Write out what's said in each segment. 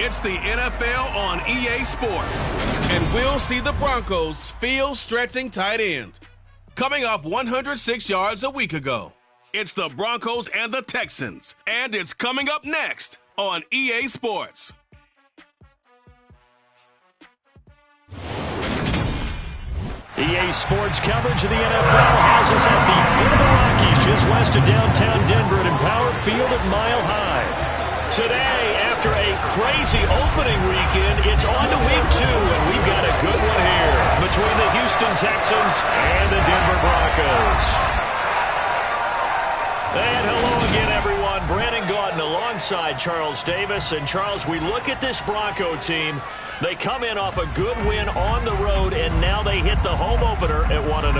It's the NFL on EA Sports, and we'll see the Broncos' field-stretching tight end coming off 106 yards a week ago. It's the Broncos and the Texans, and it's coming up next on EA Sports. EA Sports coverage of the NFL has us at the foot of the Rockies, just west of downtown Denver at Empower Field at Mile High. Today, after a crazy opening weekend, it's on to week 2, and we've got a good one here between the Houston Texans and the Denver Broncos. And hello again, everyone. Brandon Gaudin alongside Charles Davis. And Charles, we look at this Bronco team. They come in off a good win on the road, and now they hit the home opener at 1-0.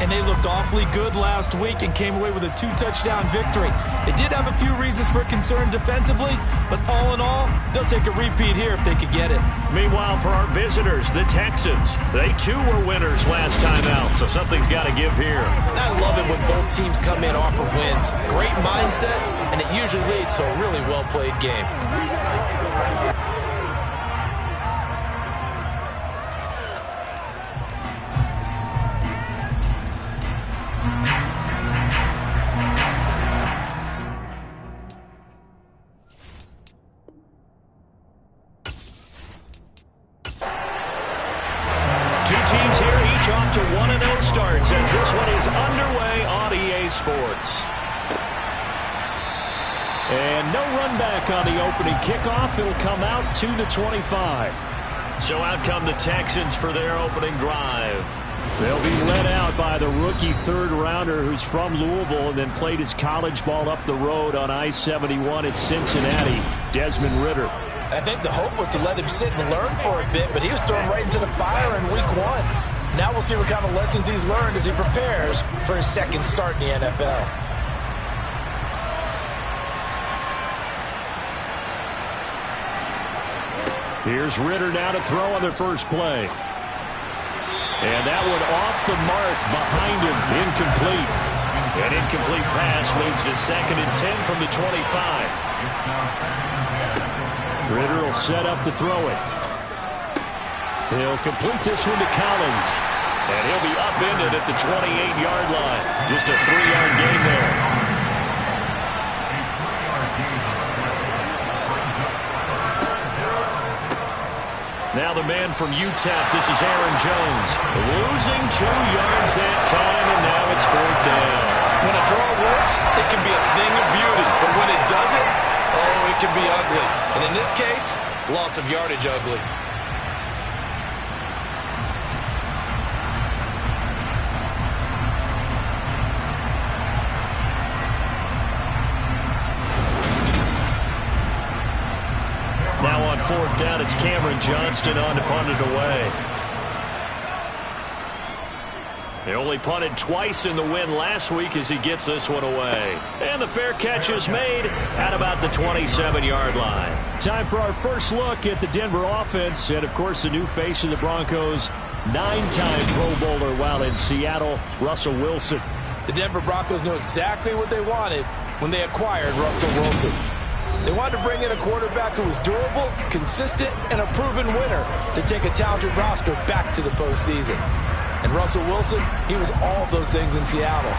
And they looked awfully good last week and came away with a 2-touchdown victory. They did have a few reasons for concern defensively, but all in all, they'll take a repeat here if they could get it. Meanwhile, for our visitors, the Texans, they too were winners last time out, so something's got to give here. I love it when both teams come in off of wins. Great mindsets, and it usually leads to a really well-played game. Teams here, each off to 1-0 starts as this one is underway on EA Sports. And no run back on the opening kickoff. It'll come out to the 25. So out come the Texans for their opening drive. They'll be led out by the rookie third-rounder who's from Louisville and then played his college ball up the road on I-71 at Cincinnati, Desmond Ridder. I think the hope was to let him sit and learn for a bit, but he was thrown right into the fire in week 1. Now we'll see what kind of lessons he's learned as he prepares for his second start in the NFL. Here's Ridder now to throw on their first play. And that one off the mark behind him, incomplete. An incomplete pass leads to 2nd and 10 from the 25. Ridder will set up to throw it. He'll complete this one to Collins. And he'll be upended at the 28-yard line. Just a 3-yard gain there. Now the man from UTEP, this is Aaron Jones. Losing 2 yards that time, and now it's 4th down. When a draw works, it can be a thing of beauty. But when it doesn't, oh, it can be ugly. And in this case, loss of yardage ugly. Now on 4th down, it's Cameron Johnston on to punt it away. They only punted twice in the win last week as he gets this one away. And the fair catch is made at about the 27-yard line. Time for our first look at the Denver offense. And, of course, the new face of the Broncos, 9-time Pro Bowler while in Seattle, Russell Wilson. The Denver Broncos knew exactly what they wanted when they acquired Russell Wilson. They wanted to bring in a quarterback who was durable, consistent, and a proven winner to take a talented roster back to the postseason. And Russell Wilson, he was all of those things in Seattle.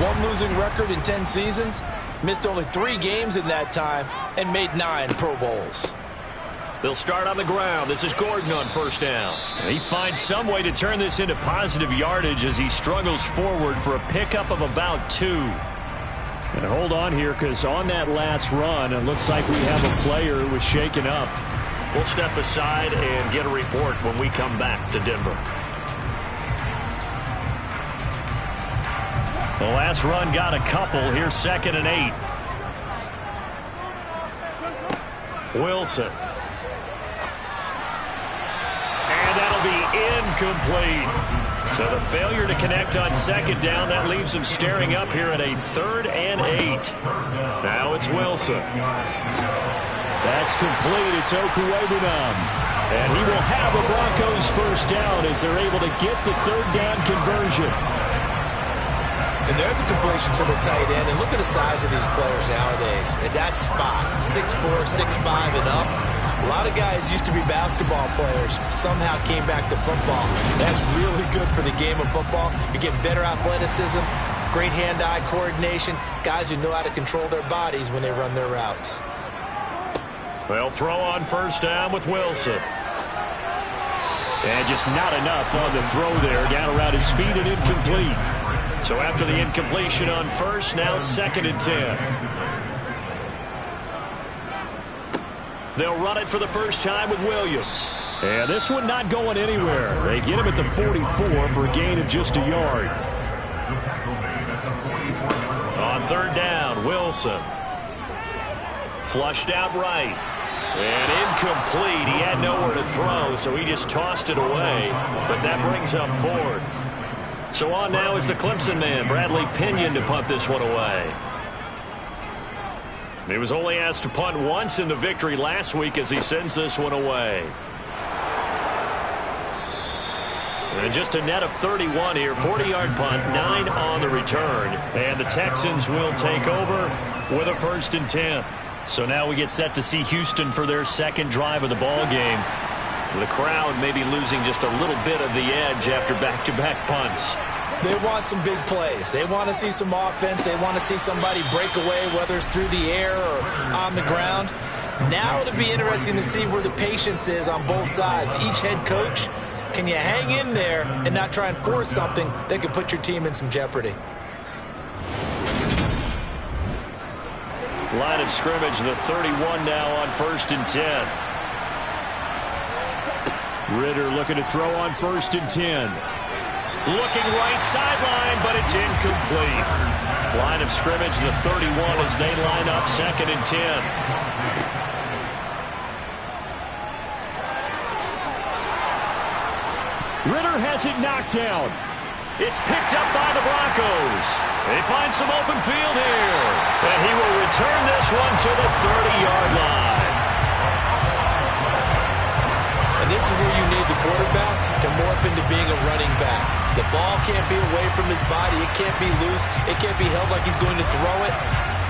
1 losing record in 10 seasons, missed only 3 games in that time, and made 9 Pro Bowls. They'll start on the ground. This is Gordon on 1st down. And he finds some way to turn this into positive yardage as he struggles forward for a pickup of about 2. And hold on here, because on that last run, it looks like we have a player who was shaken up. We'll step aside and get a report when we come back to Denver. The last run got a couple. Here's 2nd and 8. Wilson. And that'll be incomplete. So the failure to connect on 2nd down, that leaves him staring up here at a 3rd and 8. Now it's Wilson. That's complete. It's Okuwebunam. And he will have a Broncos first down as they're able to get the third down conversion. And there's a completion to the tight end. And look at the size of these players nowadays. At that spot, 6'4", 6'5", and up. A lot of guys used to be basketball players, somehow came back to football. That's really good for the game of football. You're getting better athleticism, great hand-eye coordination, guys who know how to control their bodies when they run their routes. They'll throw on first down with Wilson. And just not enough on the throw there, down around his feet and incomplete. So after the incompletion on first, now 2nd and 10. They'll run it for the first time with Williams. And this one not going anywhere. They get him at the 44 for a gain of just a yard. On third down, Wilson. Flushed out right. And incomplete. He had nowhere to throw, so he just tossed it away. But that brings up 4th. So on now is the Clemson man, Bradley Pinion, to punt this one away. He was only asked to punt once in the victory last week as he sends this one away. And just a net of 31 here, 40-yard punt, 9 on the return. And the Texans will take over with a 1st and 10. So now we get set to see Houston for their second drive of the ball game. The crowd may be losing just a little bit of the edge after back-to-back punts. They want some big plays. They want to see some offense. They want to see somebody break away, whether it's through the air or on the ground. Now it'll be interesting to see where the patience is on both sides. Each head coach, can you hang in there and not try and force something that could put your team in some jeopardy? Line of scrimmage, the 31 now on 1st and 10. Ritter looking to throw on 1st and 10. Looking right sideline, but it's incomplete. Line of scrimmage, the 31 as they line up 2nd and 10. Ritter has it knocked down. It's picked up by the Broncos. They find some open field here. And he will return this one to the 30-yard line. And this is where you need the quarterback to morph into being a running back. The ball can't be away from his body. It can't be loose. It can't be held like he's going to throw it.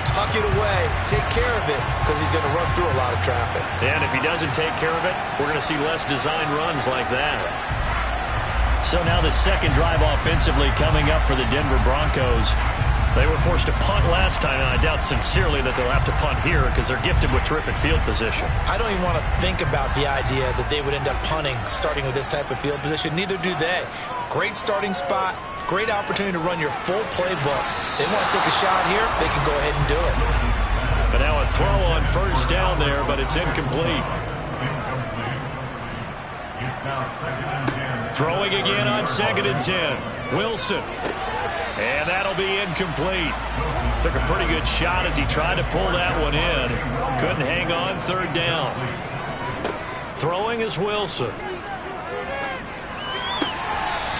Tuck it away. Take care of it because he's going to run through a lot of traffic. And if he doesn't take care of it, we're going to see less design runs like that. So now the second drive offensively coming up for the Denver Broncos. They were forced to punt last time, and I doubt sincerely that they'll have to punt here because they're gifted with terrific field position. I don't even want to think about the idea that they would end up punting starting with this type of field position. Neither do they. Great starting spot, great opportunity to run your full playbook. They want to take a shot here, they can go ahead and do it. But now a throw on first down there, but it's incomplete. Throwing again on 2nd and 10. Wilson. And that'll be incomplete. Took a pretty good shot as he tried to pull that one in. Couldn't hang on 3rd down. Throwing is Wilson.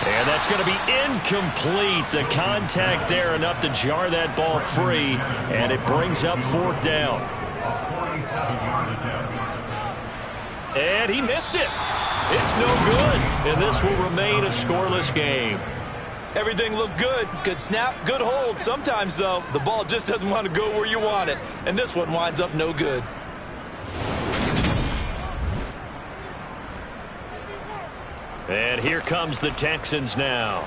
And that's going to be incomplete. The contact there enough to jar that ball free. And it brings up 4th down. And he missed it. It's no good. And this will remain a scoreless game. Everything looked good. Good snap, good hold. Sometimes, though, the ball just doesn't want to go where you want it. And this one winds up no good. And here comes the Texans now.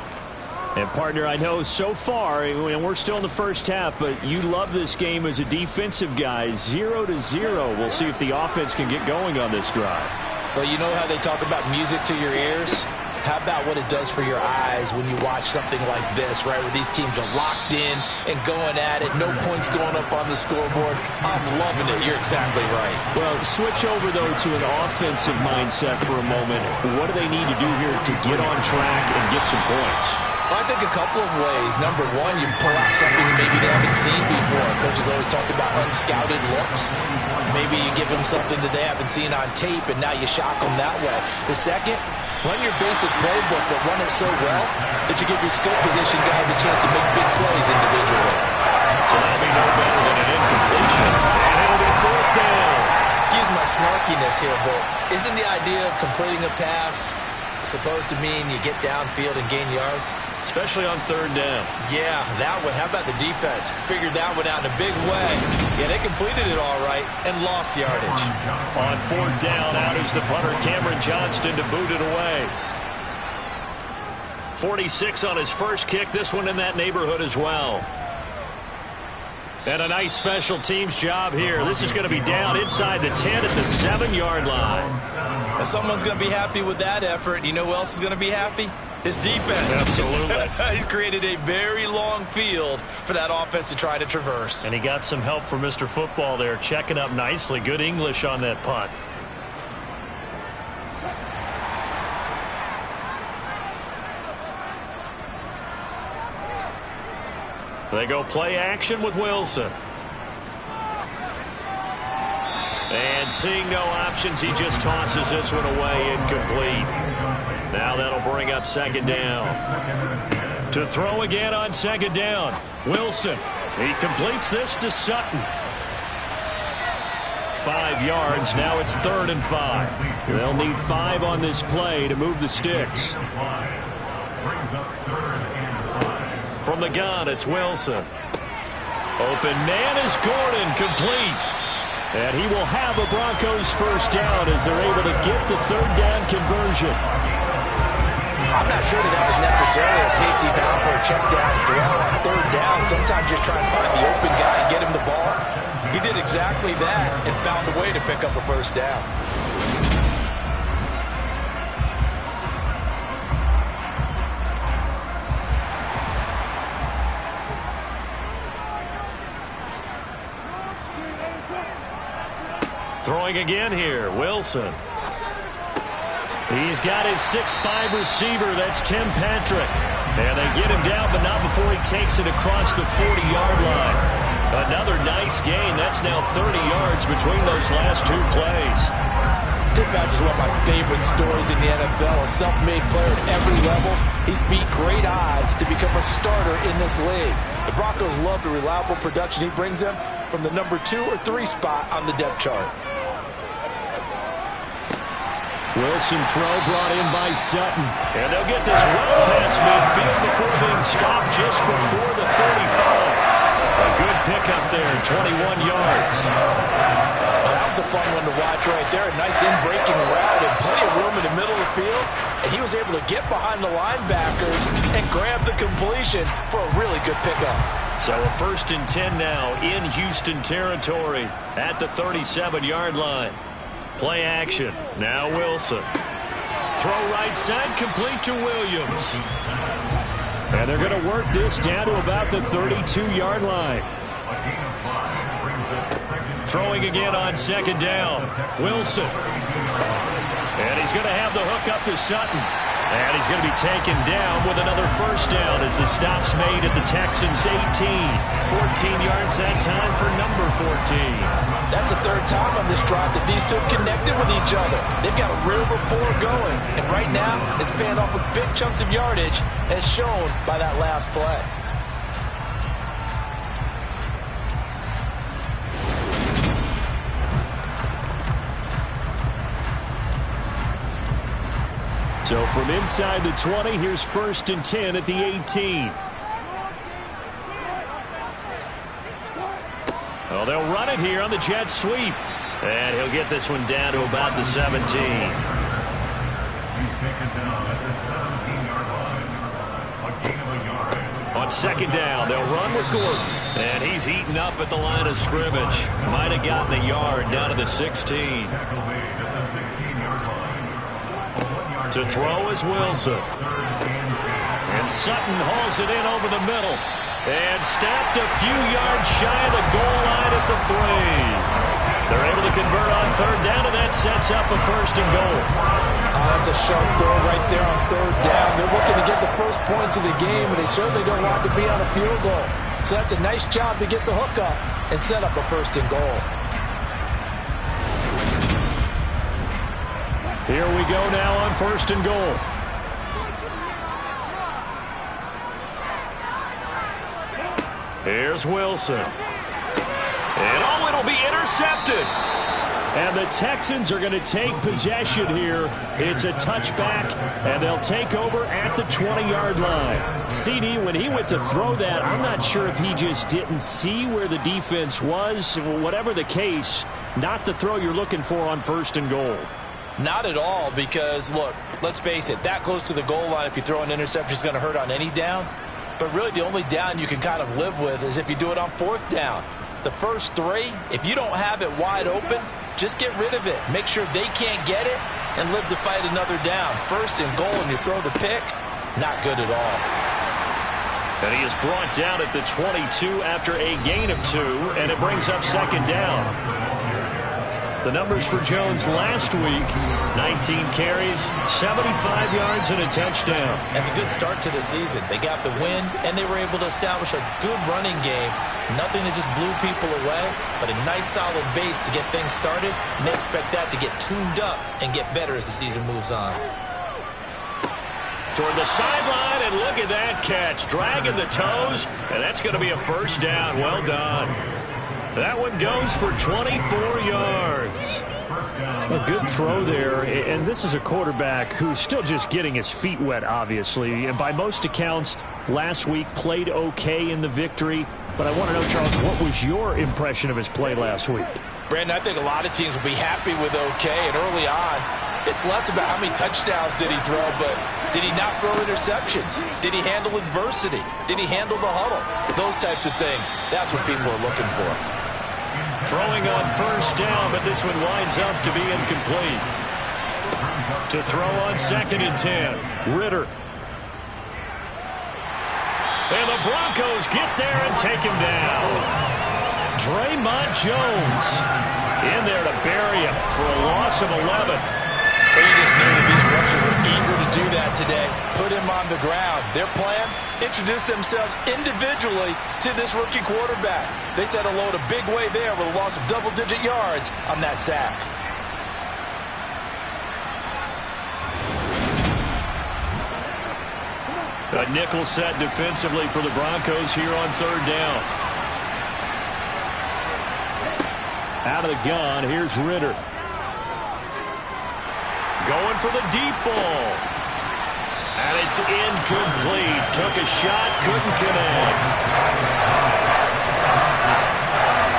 And, partner, I know so far, and we're still in the first half, but you love this game as a defensive guy. 0-0. We'll see if the offense can get going on this drive. Well, you know how they talk about music to your ears? How about what it does for your eyes when you watch something like this, right, where these teams are locked in and going at it, no points going up on the scoreboard? I'm loving it. You're exactly right. Well, switch over, though, to an offensive mindset for a moment. What do they need to do here to get on track and get some points? I think a couple of ways. Number one, you pull out something maybe they haven't seen before. Coaches always talk about unscouted looks. Maybe you give them something that they haven't seen on tape, and now you shock them that way. The second, run your basic playbook, but run it so well that you give your skill position guys a chance to make big plays individually. So that'll be no better than an incompletion. And it'll be 4th down. Excuse my snarkiness here, but isn't the idea of completing a pass supposed to mean you get downfield and gain yards? Especially on third down. Yeah, that one. How about the defense? Figured that one out in a big way. Yeah, they completed it all right and lost yardage. On fourth down, out is the punter, Cameron Johnston, to boot it away. 46 on his first kick. This one in that neighborhood as well. And a nice special teams job here. This is going to be down inside the 10 at the 7-yard line. And someone's going to be happy with that effort. You know who else is going to be happy? His defense. Absolutely. He's created a very long field for that offense to try to traverse. And he got some help from Mr. Football there, checking up nicely. Good English on that punt. They go play action with Wilson. And seeing no options, he just tosses this one away, incomplete. Now that'll bring up second down. To throw again on second down, Wilson. He completes this to Sutton. 5 yards, now it's 3rd and 5. They'll need 5 on this play to move the sticks. From the gun, it's Wilson. Open man is Gordon, complete. And he will have a Broncos first down as they're able to get the 3rd down conversion. I'm not sure that was necessarily a safety valve for a check down throw on 3rd down. Sometimes just try and find the open guy and get him the ball. He did exactly that and found a way to pick up a first down. Throwing again here, Wilson. He's got his 6'5" receiver, that's Tim Patrick. And they get him down, but not before he takes it across the 40-yard line. Another nice gain. That's now 30 yards between those last 2 plays. Tim Patrick's one of my favorite stories in the NFL. A self-made player at every level. He's beat great odds to become a starter in this league. The Broncos love the reliable production he brings them from the number 2 or 3 spot on the depth chart. Wilson throw brought in by Sutton. And they'll get this well past midfield before being stopped just before the 35. A good pickup there, 21 yards. Well, that was a fun one to watch right there. A nice in-breaking route and plenty of room in the middle of the field. And he was able to get behind the linebackers and grab the completion for a really good pickup. So a 1st and 10 now in Houston territory at the 37-yard line. Play action. Now Wilson. Throw right side, complete to Williams. And they're going to work this down to about the 32-yard line. Throwing again on second down. Wilson. And he's going to have the hook up to Sutton. And he's going to be taken down with another first down as the stop's made at the Texans' 18. 14 yards that time for number 14. That's the 3rd time on this drive that these two connected with each other. They've got a real rapport going. And right now, it's paying off with big chunks of yardage as shown by that last play. So from inside the 20, here's 1st and 10 at the 18. Well, they'll run it here on the jet sweep. And he'll get this one down to about the 17. He's taken down at the 17-yard line. A gain of a yard. On second down, they'll run with Gordon. And he's eaten up at the line of scrimmage. Might have gotten a yard down to the 16. To throw is Wilson. And Sutton hauls it in over the middle. And snapped a few yards shy of the goal line at the 3. They're able to convert on 3rd down, and that sets up a 1st and goal. That's a sharp throw right there on 3rd down. They're looking to get the first points of the game, and they certainly don't want to be on a field goal. So that's a nice job to get the hook up and set up a 1st and goal. Here we go now on 1st and goal. Here's Wilson. And it'll be intercepted. And the Texans are going to take possession here. It's a touchback, and they'll take over at the 20-yard line. CD, when he went to throw that, I'm not sure if he just didn't see where the defense was. Whatever the case, not the throw you're looking for on 1st and goal. Not at all, because, look, let's face it, that close to the goal line, if you throw an interception, is going to hurt on any down. But really, the only down you can kind of live with is if you do it on 4th down. The first 3, if you don't have it wide open, just get rid of it. Make sure they can't get it and live to fight another down. 1st and goal, and you throw the pick, not good at all. And he is brought down at the 22 after a gain of 2, and it brings up 2nd down. The numbers for Jones last week, 19 carries, 75 yards, and a touchdown. That's a good start to the season. They got the win, and they were able to establish a good running game. Nothing that just blew people away, but a nice solid base to get things started, and they expect that to get tuned up and get better as the season moves on. Toward the sideline, and look at that catch. Dragging the toes, and that's going to be a 1st down. Well done. That one goes for 24 yards. A good throw there, and this is a quarterback who's still just getting his feet wet, obviously. And by most accounts, last week played okay in the victory. But I want to know, Charles, what was your impression of his play last week? Brandon, I think a lot of teams will be happy with okay, and early on, it's less about how many touchdowns did he throw, but did he not throw interceptions? Did he handle adversity? Did he handle the huddle? Those types of things, that's what people are looking for. Throwing on 1st down, but this one winds up to be incomplete. To throw on 2nd and 10, Ritter. And the Broncos get there and take him down. Draymond Jones in there to bury him for a loss of 11. Well, you just knew that these rushers were eager to do that today. Put him on the ground. Their plan, introduce themselves individually to this rookie quarterback. They said hello in a big way there with a loss of double-digit yards on that sack. A nickel set defensively for the Broncos here on 3rd down. Out of the gun, here's Ritter. Going for the deep ball. And it's incomplete. Took a shot, couldn't connect.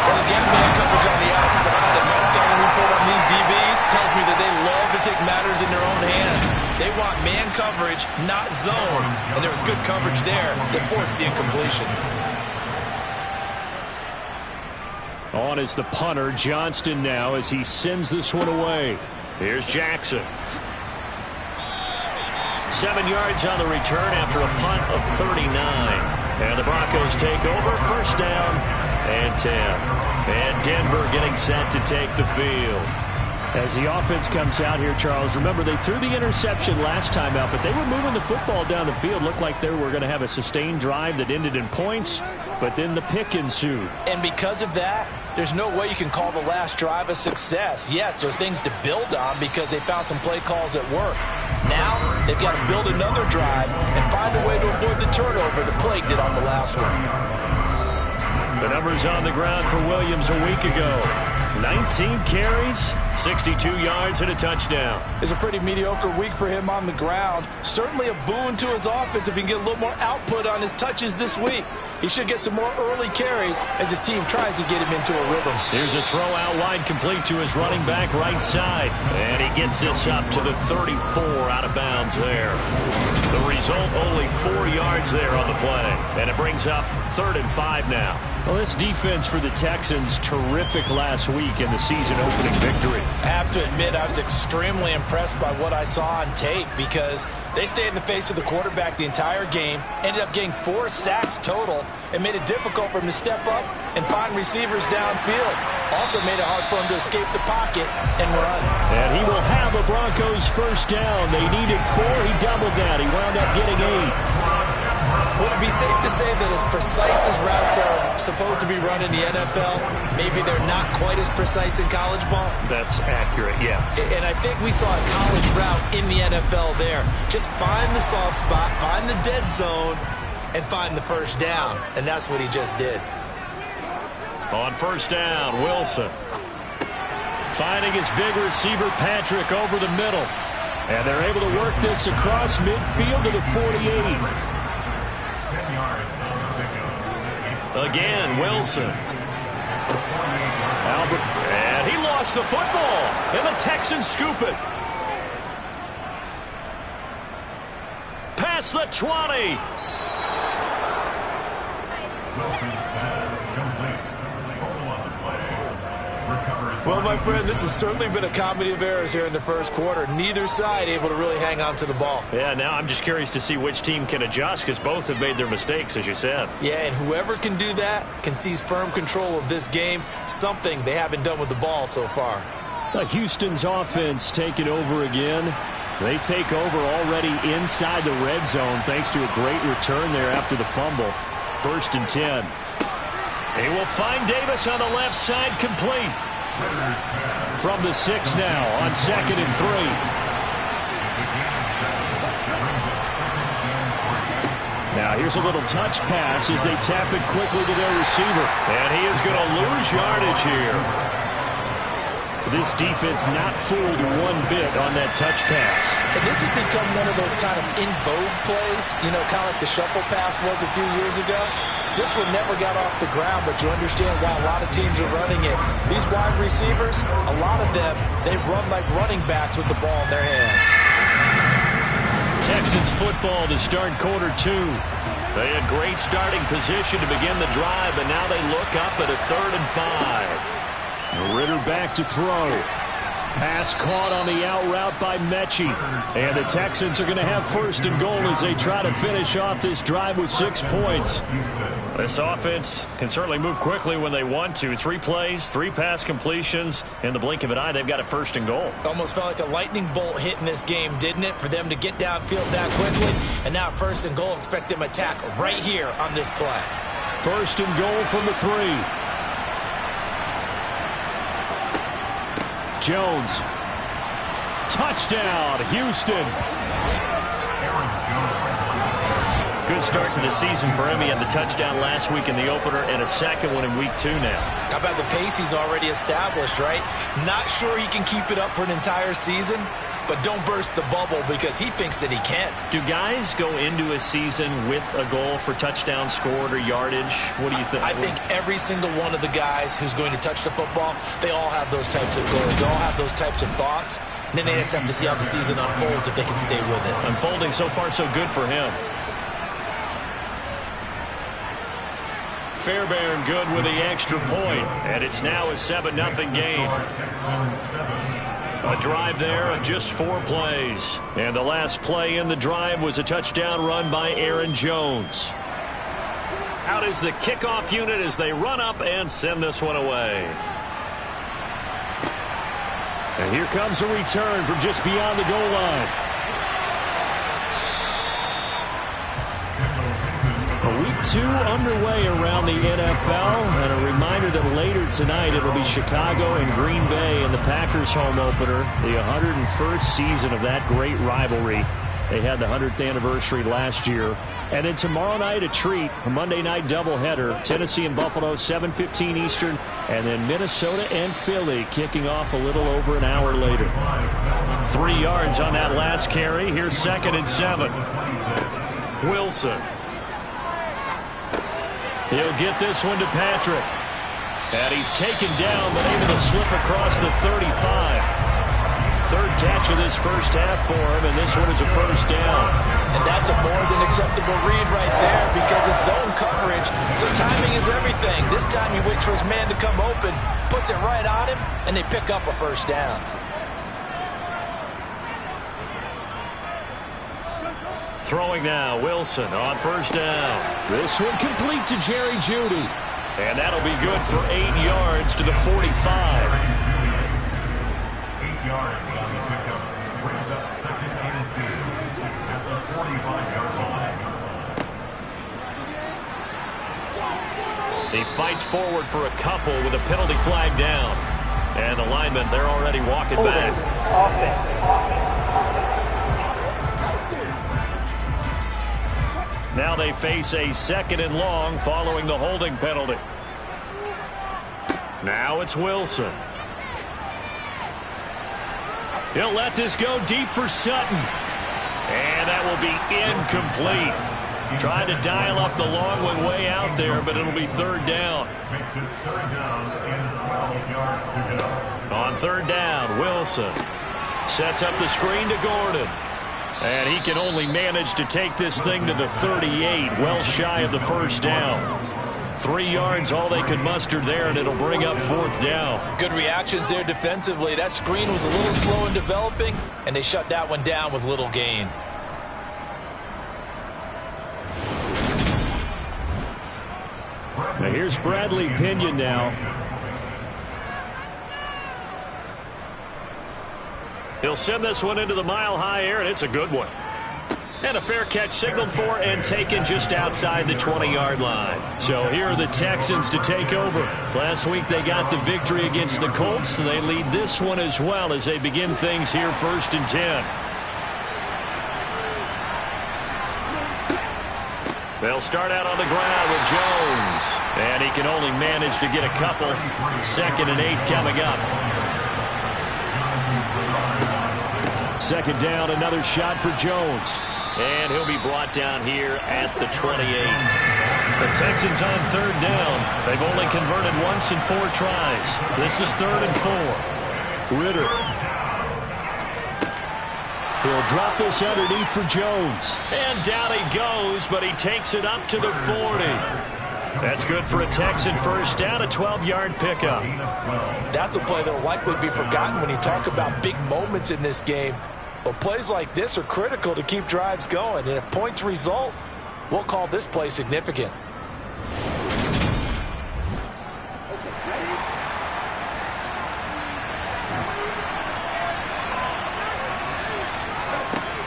Well, again, man coverage on the outside, and my scouting report on these DBs tells me that they love to take matters in their own hands. They want man coverage, not zone. And there was good coverage there that forced the incompletion. On is the punter, Johnston now, as he sends this one away. Here's Jackson. 7 yards on the return after a punt of 39. And the Broncos take over, 1st down and 10. And Denver getting set to take the field. As the offense comes out here, Charles, remember they threw the interception last time out, but they were moving the football down the field. Looked like they were going to have a sustained drive that ended in points, but then the pick ensued. And because of that, there's no way you can call the last drive a success. Yes, there are things to build on because they found some play calls that work. Now, they've got to build another drive and find a way to avoid the turnover the plague did on the last one. The numbers on the ground for Williams a week ago. 19 carries, 62 yards, and a touchdown. It's a pretty mediocre week for him on the ground. Certainly a boon to his offense if he can get a little more output on his touches this week. He should get some more early carries as his team tries to get him into a rhythm. Here's a throw out wide complete to his running back right side. And he gets this up to the 34 out of bounds there. The result, only 4 yards there on the play. And it brings up 3rd and 5 now. Well, this defense for the Texans, terrific last week in the season-opening victory. I have to admit, I was extremely impressed by what I saw on tape because they stayed in the face of the quarterback the entire game, ended up getting 4 sacks total, and made it difficult for him to step up and find receivers downfield. Also made it hard for him to escape the pocket and run. And he will have the Broncos 1st down. They needed 4. He doubled that. He wound up getting 8. Would it be safe to say that as precise as routes are supposed to be run in the NFL, maybe they're not quite as precise in college ball? That's accurate, yeah. And I think we saw a college route in the NFL there. Just find the soft spot, find the dead zone, and find the 1st down. And that's what he just did. On 1st down, Wilson. Finding his big receiver, Patrick, over the middle. And they're able to work this across midfield to the 48. 10 yards on the pickup. Again, Wilson. Albert, and he lost the football. And the Texans scoop it. Past the 20. Wilson's pass complete. Hold on the play. Recovers. Well, my friend, this has certainly been a comedy of errors here in the first quarter. Neither side able to really hang on to the ball. Yeah, now I'm just curious to see which team can adjust because both have made their mistakes, as you said. Yeah, and whoever can do that can seize firm control of this game, something they haven't done with the ball so far. Houston's offense taking over again. They take over already inside the red zone thanks to a great return there after the fumble. 1st and 10. He will find Davis on the left side, complete. From the 6 now on 2nd and 3. Now here's a little touch pass as they tap it quickly to their receiver. And he is going to lose yardage here. This defense not fooled one bit on that touch pass. And this has become one of those kind of in vogue plays, you know, kind of like the shuffle pass was a few years ago. This one never got off the ground, but you understand why a lot of teams are running it. These wide receivers, a lot of them, they run like running backs with the ball in their hands. Texans football to start quarter 2. They had great starting position to begin the drive, but now they look up at a 3rd and 5. Ritter back to throw. Pass caught on the out route by Mechie. And the Texans are going to have 1st and goal as they try to finish off this drive with 6 points. This offense can certainly move quickly when they want to. 3 plays, 3 pass completions. In the blink of an eye, they've got a 1st and goal. Almost felt like a lightning bolt hit in this game, didn't it? For them to get downfield that quickly. And now 1st and goal, expect them to attack right here on this play. 1st and goal from the 3. Jones. Touchdown, Houston. Good start to the season for him. He had the touchdown last week in the opener and a second one in week 2 now. How about the pace he's already established, right? Not sure he can keep it up for an entire season, but don't burst the bubble because he thinks that he can. Do guys go into a season with a goal for touchdown scored or yardage? What do you think? I think every single one of the guys who's going to touch the football, they all have those types of goals. They all have those types of thoughts. And then they just have to see how the season unfolds if they can stay with it. Unfolding so far so good for him. Fairbairn good with the extra point, and it's now a 7-0 game. A drive there of just 4 plays. And the last play in the drive was a touchdown run by Aaron Jones. Out is the kickoff unit as they run up and send this one away. And here comes a return from just beyond the goal line. Week 2 underway around the NFL, and a reminder that later tonight it'll be Chicago and Green Bay in the Packers home opener, the 101st season of that great rivalry. They had the 100th anniversary last year. And then tomorrow night a treat, a Monday night doubleheader, Tennessee and Buffalo, 7:15 Eastern, and then Minnesota and Philly kicking off a little over an hour later. 3 yards on that last carry. Here's 2nd and 7. Wilson. He'll get this one to Patrick. And he's taken down, but able to slip across the 35. 3rd catch of this first half for him, and this one is a 1st down. And that's a more than acceptable read right there because it's zone coverage, so timing is everything. This time he waits for his man to come open, puts it right on him, and they pick up a 1st down. Throwing now, Wilson on 1st down. This one complete to Jerry Jeudy. And that'll be good for 8 yards to the 45. 8 yards on the pickup. Brings up 2nd and 2 at the 45-yard line. He fights forward for a couple with a penalty flag down. And the linemen, they're already walking back. Now they face a 2nd and long following the holding penalty. Now it's Wilson. He'll let this go deep for Sutton. And that will be incomplete. Trying to dial up the long one way out there, but it'll be third down. Makes it third down and 12 yards to go. On third down, Wilson sets up the screen to Gordon. And he can only manage to take this thing to the 38, well shy of the first down. 3 yards, all they could muster there, and it'll bring up fourth down. Good reactions there defensively. That screen was a little slow in developing, and they shut that one down with little gain. Now here's Bradley Pinion now. He'll send this one into the mile-high air, and it's a good one. And a fair catch signaled for and taken just outside the 20-yard line. So here are the Texans to take over. Last week they got the victory against the Colts, so they lead this one as well as they begin things here 1st and 10. They'll start out on the ground with Jones. And he can only manage to get a couple. 2nd and 8 coming up. 2nd down, another shot for Jones. And he'll be brought down here at the 28. The Texans on third down. They've only converted once in 4 tries. This is 3rd and 4. Ritter. He'll drop this underneath for Jones. And down he goes, but he takes it up to the 40. That's good for a Texan first down, a 12-yard pickup. That's a play that will likely be forgotten when you talk about big moments in this game. But plays like this are critical to keep drives going. And if points result, we'll call this play significant.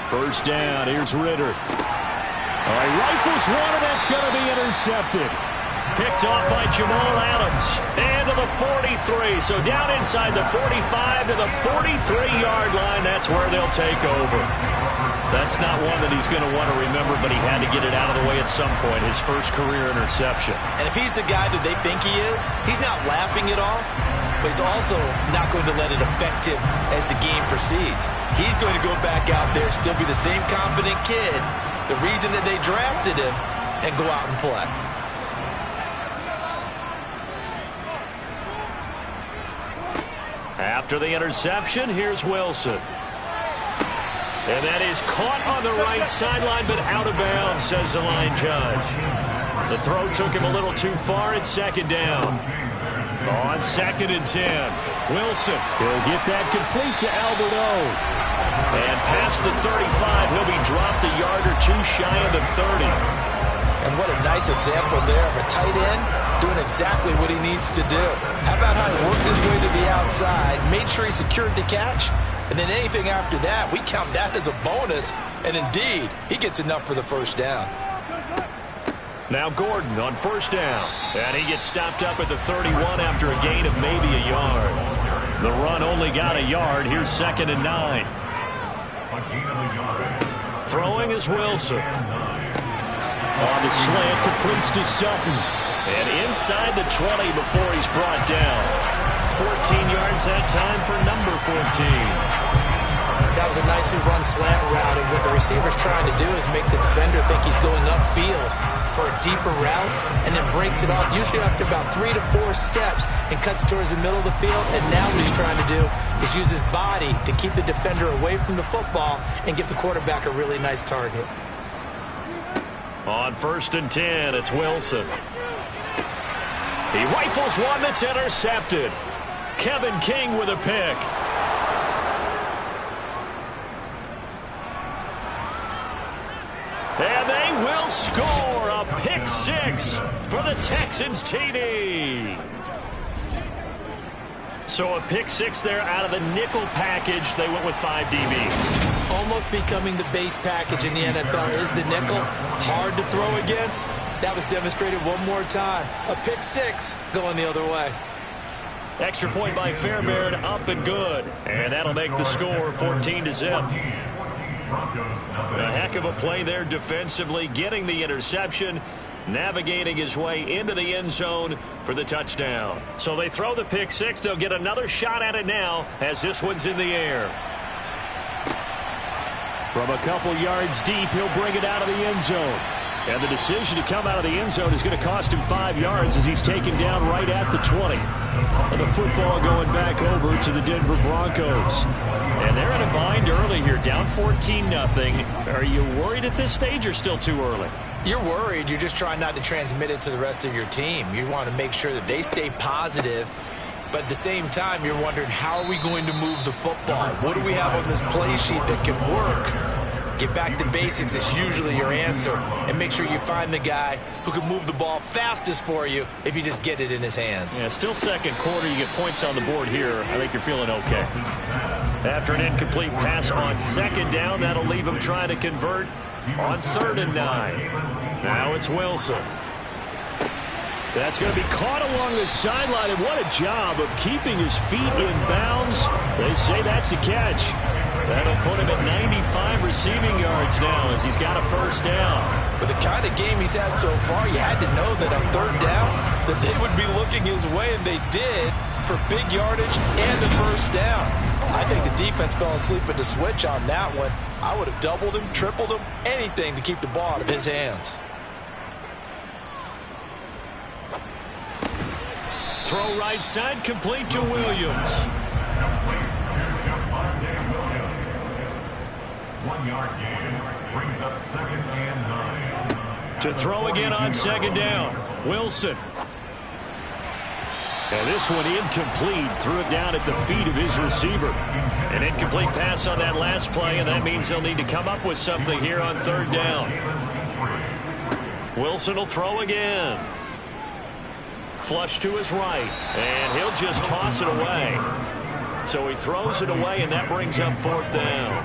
First down, here's Ritter. All right, rifles one, and that's going to be intercepted. Picked off by Jamal Adams. And to the 43. So down inside the 45 to the 43-yard line. That's where they'll take over. That's not one that he's going to want to remember, but he had to get it out of the way at some point. His first career interception. And if he's the guy that they think he is, he's not laughing it off, but he's also not going to let it affect him as the game proceeds. He's going to go back out there, still be the same confident kid, the reason that they drafted him, and go out and play. After the interception, here's Wilson. And that is caught on the right sideline, but out of bounds, says the line judge. The throw took him a little too far. It's 2nd down. On 2nd and 10, Wilson. He'll get that complete to Alberto. And past the 35, he'll be dropped a yard or two shy of the 30. And what a nice example there of a tight end doing exactly what he needs to do. How about how he worked his way to the outside, made sure he secured the catch, and then anything after that, we count that as a bonus. And indeed, he gets enough for the first down. Now Gordon on first down. And he gets stopped up at the 31 after a gain of maybe a yard. The run only got a yard. Here's 2nd and 9. Throwing is Wilson. On the slant, completes to Sutton. And inside the 20 before he's brought down. 14 yards that time for number 14. That was a nicely run slant route, and what the receiver's trying to do is make the defender think he's going upfield for a deeper route, and then breaks it off, usually after about 3 to 4 steps, and cuts towards the middle of the field. And now what he's trying to do is use his body to keep the defender away from the football and give the quarterback a really nice target. On 1st and 10, it's Wilson. He rifles one that's intercepted. Kevin King with a pick. And they will score a pick 6 for the Texans TD. So a pick 6 there out of the nickel package. They went with 5 DBs. Almost becoming the base package in the NFL is the nickel. Hard to throw against. That was demonstrated one more time. A pick 6 going the other way. Extra point by Fairbairn, up and good. And that'll make the score 14-0. A heck of a play there defensively, getting the interception, navigating his way into the end zone for the touchdown. So they throw the pick 6. They'll get another shot at it now as this one's in the air. From a couple yards deep, he'll bring it out of the end zone. And the decision to come out of the end zone is going to cost him 5 yards as he's taken down right at the 20. And the football going back over to the Denver Broncos. And they're in a bind early here, down 14-0. Are you worried at this stage or still too early? You're worried. You're just trying not to transmit it to the rest of your team. You want to make sure that they stay positive. But at the same time, you're wondering, how are we going to move the football? What do we have on this play sheet that can work? Get back to basics is usually your answer. And make sure you find the guy who can move the ball fastest for you if you just get it in his hands. Yeah, still second quarter. You get points on the board here. I think you're feeling okay. After an incomplete pass on second down, that'll leave him trying to convert on 3rd and 9. Now it's Wilson. That's going to be caught along the sideline, and what a job of keeping his feet in bounds. They say that's a catch. That'll put him at 95 receiving yards now as he's got a first down. With the kind of game he's had so far, you had to know that on 3rd down that they would be looking his way, and they did, for big yardage and a first down. I think the defense fell asleep at the switch on that one. I would have doubled him, tripled him, anything to keep the ball out of his hands. Throw right side, complete to Williams. 1 yard gain brings up 2nd and 9. To throw again on 2nd down. Wilson. And this one incomplete. Threw it down at the feet of his receiver. An incomplete pass on that last play, and that means they'll need to come up with something here on 3rd down. Wilson will throw again. Flush to his right, and he'll just toss it away. So he throws it away, and that brings up 4th down.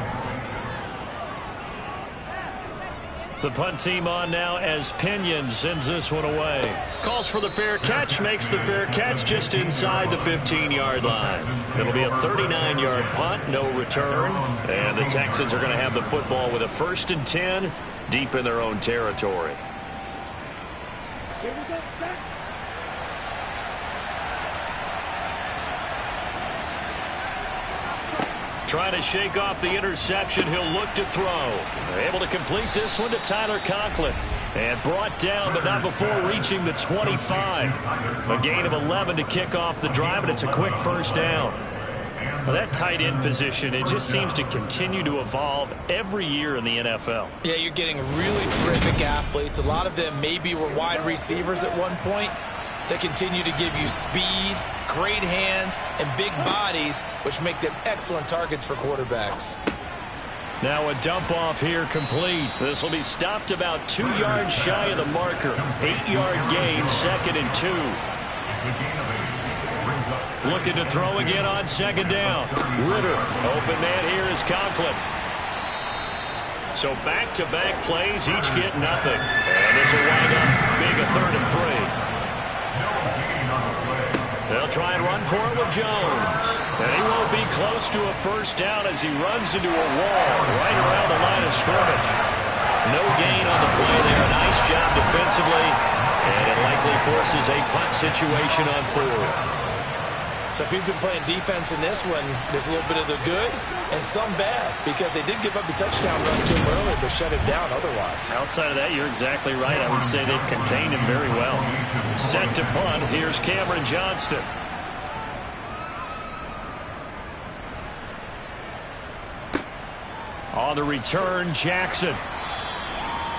The punt team on now as Pinion sends this one away. Calls for the fair catch, makes the fair catch just inside the 15-yard line. It'll be a 39-yard punt, no return. And the Texans are going to have the football with a 1st and 10 deep in their own territory. Trying to shake off the interception. He'll look to throw. Able to complete this one to Tyler Conklin. And brought down, but not before reaching the 25. A gain of 11 to kick off the drive, and it's a quick first down. Well, that tight end position, it just seems to continue to evolve every year in the NFL. Yeah, you're getting really terrific athletes. A lot of them maybe were wide receivers at one point. They continue to give you speed, great hands, and big bodies, which make them excellent targets for quarterbacks. Now a dump off here complete. This will be stopped about 2 yards shy of the marker. 8-yard gain, 2nd and 2. Looking to throw again on 2nd down. Ritter, open man here is Conklin. So back-to-back plays, each get nothing. And this will wind up being a 3rd and 3. They'll try and run for it with Jones. And he won't be close to a first down as he runs into a wall right around the line of scrimmage. No gain on the play there. Nice job defensively. And it likely forces a punt situation on 4th. So if you've been playing defense in this one, there's a little bit of the good and some bad, because they did give up the touchdown run to him early, but shut him down otherwise. Outside of that, you're exactly right. I would say they've contained him very well. Set to punt. Here's Cameron Johnston. On the return, Jackson.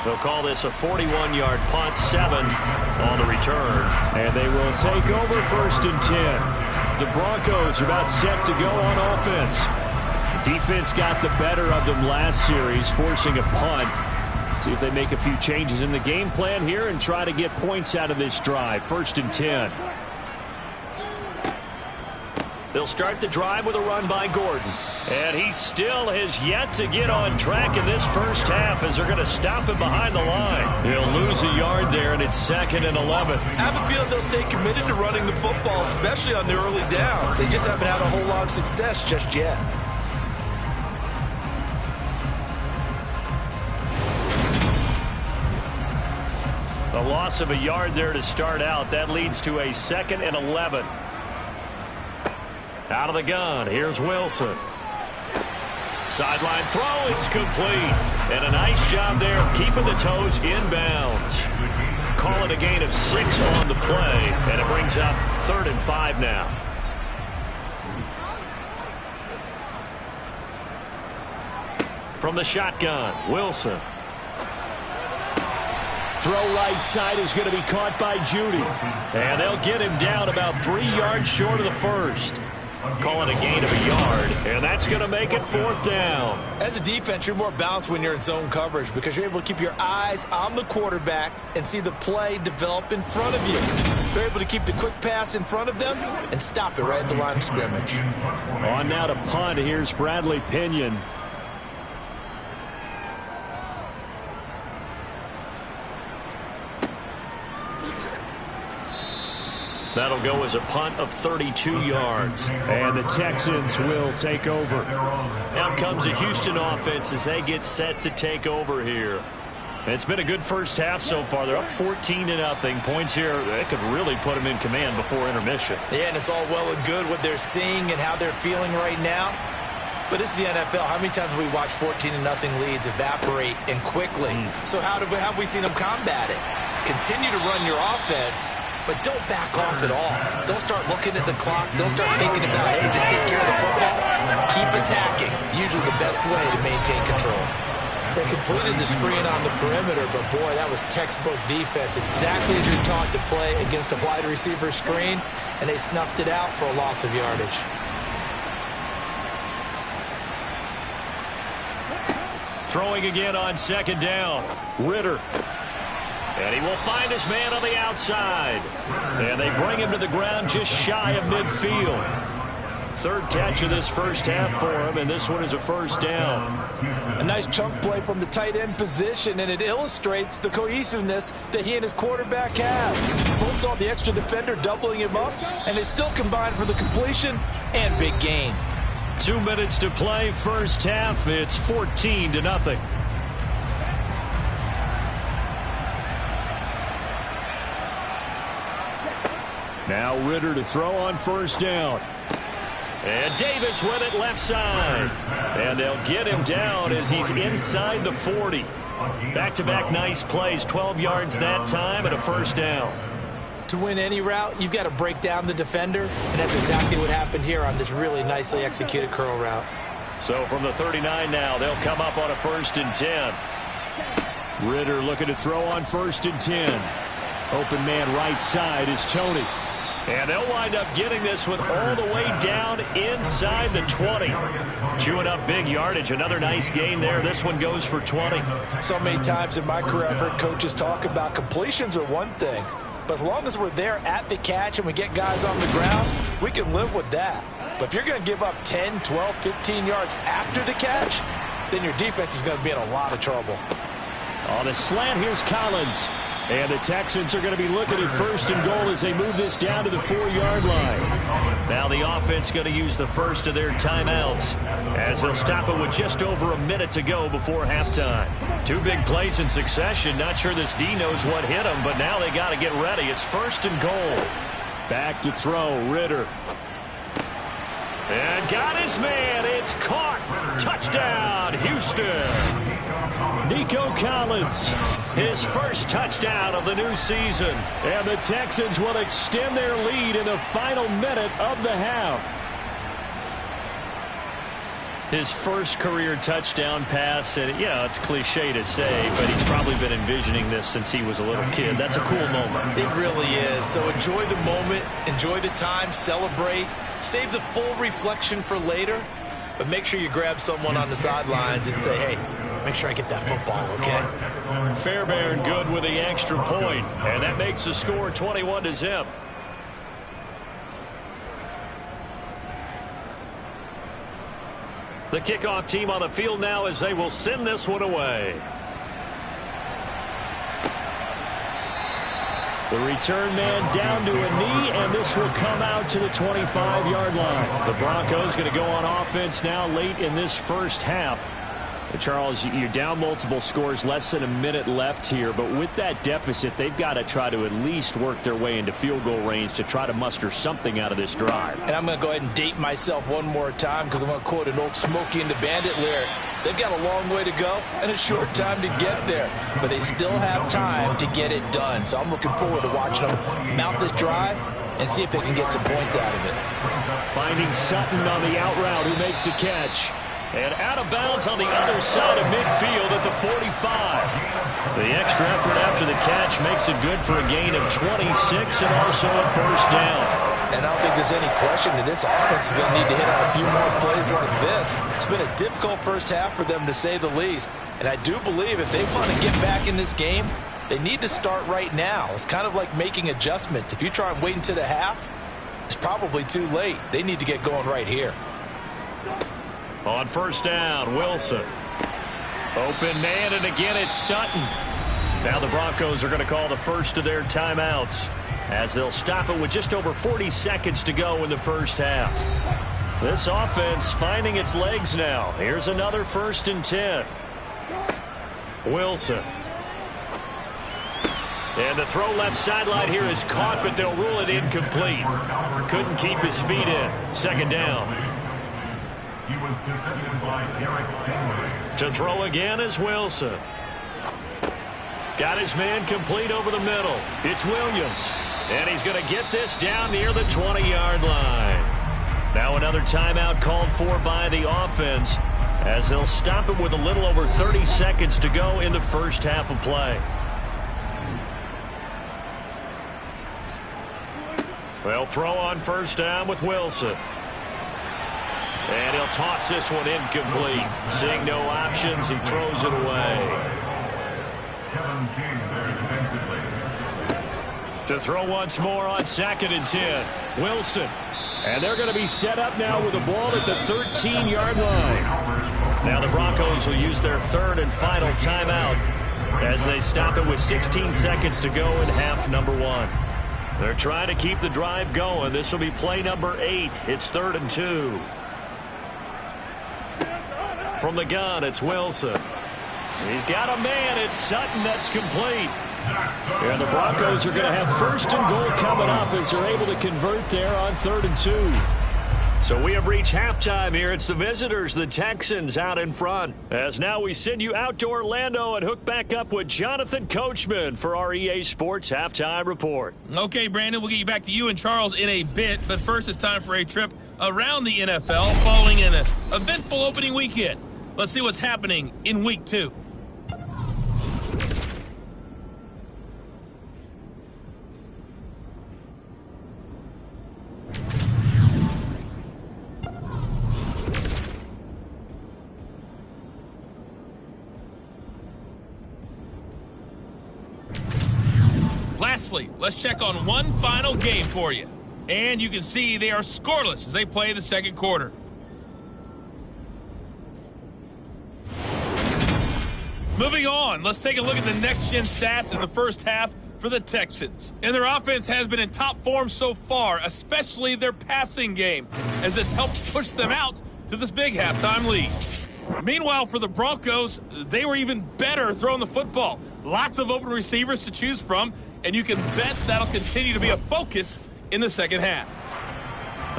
They'll call this a 41-yard punt, 7 on the return. And they will take over 1st and 10. The Broncos are about set to go on offense. Defense got the better of them last series, forcing a punt. See if they make a few changes in the game plan here and try to get points out of this drive. 1st and 10. They'll start the drive with a run by Gordon. And he still has yet to get on track in this first half as they're going to stop him behind the line. He'll lose a yard there, and it's 2nd and 11. I have a feeling they'll stay committed to running the football, especially on their early downs. They just haven't had a whole lot of success just yet. A loss of a yard there to start out. That leads to a 2nd and 11. Out of the gun, here's Wilson. Sideline throw, it's complete. And a nice job there of keeping the toes inbounds. Call it a gain of 6 on the play, and it brings up 3rd and 5 now. From the shotgun, Wilson. Throw right side is going to be caught by Judy. And they'll get him down about 3 yards short of the first. Calling a gain of a yard, and that's going to make it 4th down. As a defense, you're more balanced when you're in zone coverage because you're able to keep your eyes on the quarterback and see the play develop in front of you. You're able to keep the quick pass in front of them and stop it right at the line of scrimmage. On now to punt. Here's Bradley Pinion. That'll go as a punt of 32 yards. And the Texans will take over. Now comes the Houston offense as they get set to take over here. And it's been a good first half so far. They're up 14-0. Points here, they could really put them in command before intermission. Yeah, and it's all well and good what they're seeing and how they're feeling right now. But this is the NFL. How many times have we watched 14-0 leads evaporate and quickly? So how have we seen them combat it? Continue to run your offense, but don't back off at all. Don't start looking at the clock. Don't start thinking about, hey, just take care of the football. Keep attacking. Usually the best way to maintain control. They completed the screen on the perimeter, but boy, that was textbook defense. Exactly as you're taught to play against a wide receiver screen, and they snuffed it out for a loss of yardage. Throwing again on 2nd down. Ritter. And he will find his man on the outside. And they bring him to the ground just shy of midfield. 3rd catch of this first half for him, and this one is a 1st down. A nice chunk play from the tight end position, and it illustrates the cohesiveness that he and his quarterback have. Both saw the extra defender doubling him up, and they still combined for the completion and big gain. 2 minutes to play, first half. It's 14-0. Now Ritter to throw on 1st down. And Davis with it left side. And they'll get him down as he's inside the 40. Back-to-back nice plays, 12 yards that time and a 1st down. To win any route, you've got to break down the defender, and that's exactly what happened here on this really nicely executed curl route. So from the 39 now, they'll come up on a 1st and 10. Ritter looking to throw on 1st and 10. Open man right side is Tony. And they'll wind up getting this one all the way down inside the 20. Chewing up big yardage. Another nice gain there. This one goes for 20. So many times in my career, I've heard coaches talk about completions are one thing. But as long as we're there at the catch and we get guys on the ground, we can live with that. But if you're going to give up 10, 12, 15 yards after the catch, then your defense is going to be in a lot of trouble. On a slant, here's Collins. And the Texans are going to be looking at 1st and goal as they move this down to the 4-yard line. Now the offense going to use the first of their timeouts as they'll stop it with just over a minute to go before halftime. 2 big plays in succession. Not sure this D knows what hit him, but now they got to get ready. It's 1st and goal. Back to throw, Ritter. And got his man. It's caught. Touchdown, Houston. Nico Collins, his first touchdown of the new season. And the Texans will extend their lead in the final minute of the half. His first career touchdown pass, and it's cliche to say, but he's probably been envisioning this since he was a little kid. That's a cool moment. It really is. So enjoy the moment, enjoy the time, celebrate, save the full reflection for later, but make sure you grab someone on the sidelines and say, hey, make sure I get that football, okay? Fairbairn good with the extra point, and that makes the score 21-0. The kickoff team on the field now as they will send this one away. The return man down to a knee, and this will come out to the 25-yard line. The Broncos going to go on offense now late in this first half. Charles, you're down multiple scores, less than a minute left here, but with that deficit, they've got to try to at least work their way into field goal range to try to muster something out of this drive. And I'm going to go ahead and date myself one more time because I'm going to quote an old Smokey and the Bandit lyric. They've got a long way to go and a short time to get there, but they still have time to get it done. So I'm looking forward to watching them mount this drive and see if they can get some points out of it. Finding Sutton on the out route, who makes the catch. And out of bounds on the other side of midfield at the 45. The extra effort after the catch makes it good for a gain of 26 and also a first down. And I don't think there's any question that this offense is going to need to hit on a few more plays like this. It's been a difficult first half for them, to say the least. And I do believe if they want to get back in this game, they need to start right now. It's kind of like making adjustments. If you try and wait until the half, it's probably too late. They need to get going right here. On first down, Wilson. Open man, and again it's Sutton. Now the Broncos are going to call the first of their timeouts as they'll stop it with just over 40 seconds to go in the first half. This offense finding its legs now. Here's another 1st and 10. Wilson. And the throw left sideline here is caught, but they'll rule it incomplete. Couldn't keep his feet in. 2nd down. He was defended by Derek Stanley. To throw again is Wilson. Got his man complete over the middle. It's Williams. And he's going to get this down near the 20-yard line. Now another timeout called for by the offense as they'll stop it with a little over 30 seconds to go in the first half of play. They'll throw on first down with Wilson. And he'll toss this one incomplete. Seeing no options, he throws it away. Kevin King there defensively. To throw once more on 2nd and 10. Wilson. And they're going to be set up now with the ball at the 13-yard line. Now the Broncos will use their 3rd and final timeout as they stop it with 16 seconds to go in half number 1. They're trying to keep the drive going. This will be play number 8. It's 3rd and 2. From the gun, it's Wilson. He's got a man. It's Sutton. That's complete. And the Broncos are going to have 1st and goal coming up as they're able to convert there on 3rd and 2. So we have reached halftime here. It's the visitors, the Texans, out in front. As now we send you out to Orlando and hook back up with Jonathan Coachman for our EA Sports Halftime Report. Okay, Brandon, we'll get you back to you and Charles in a bit. But first, it's time for a trip around the NFL following an eventful opening weekend. Let's see what's happening in Week 2. Lastly, let's check on one final game for you. And you can see they are scoreless as they play the 2nd quarter. Moving on, let's take a look at the next-gen stats in the first half for the Texans. And their offense has been in top form so far, especially their passing game, as it's helped push them out to this big halftime lead. Meanwhile, for the Broncos, they were even better throwing the football. Lots of open receivers to choose from, and you can bet that'll continue to be a focus in the second half.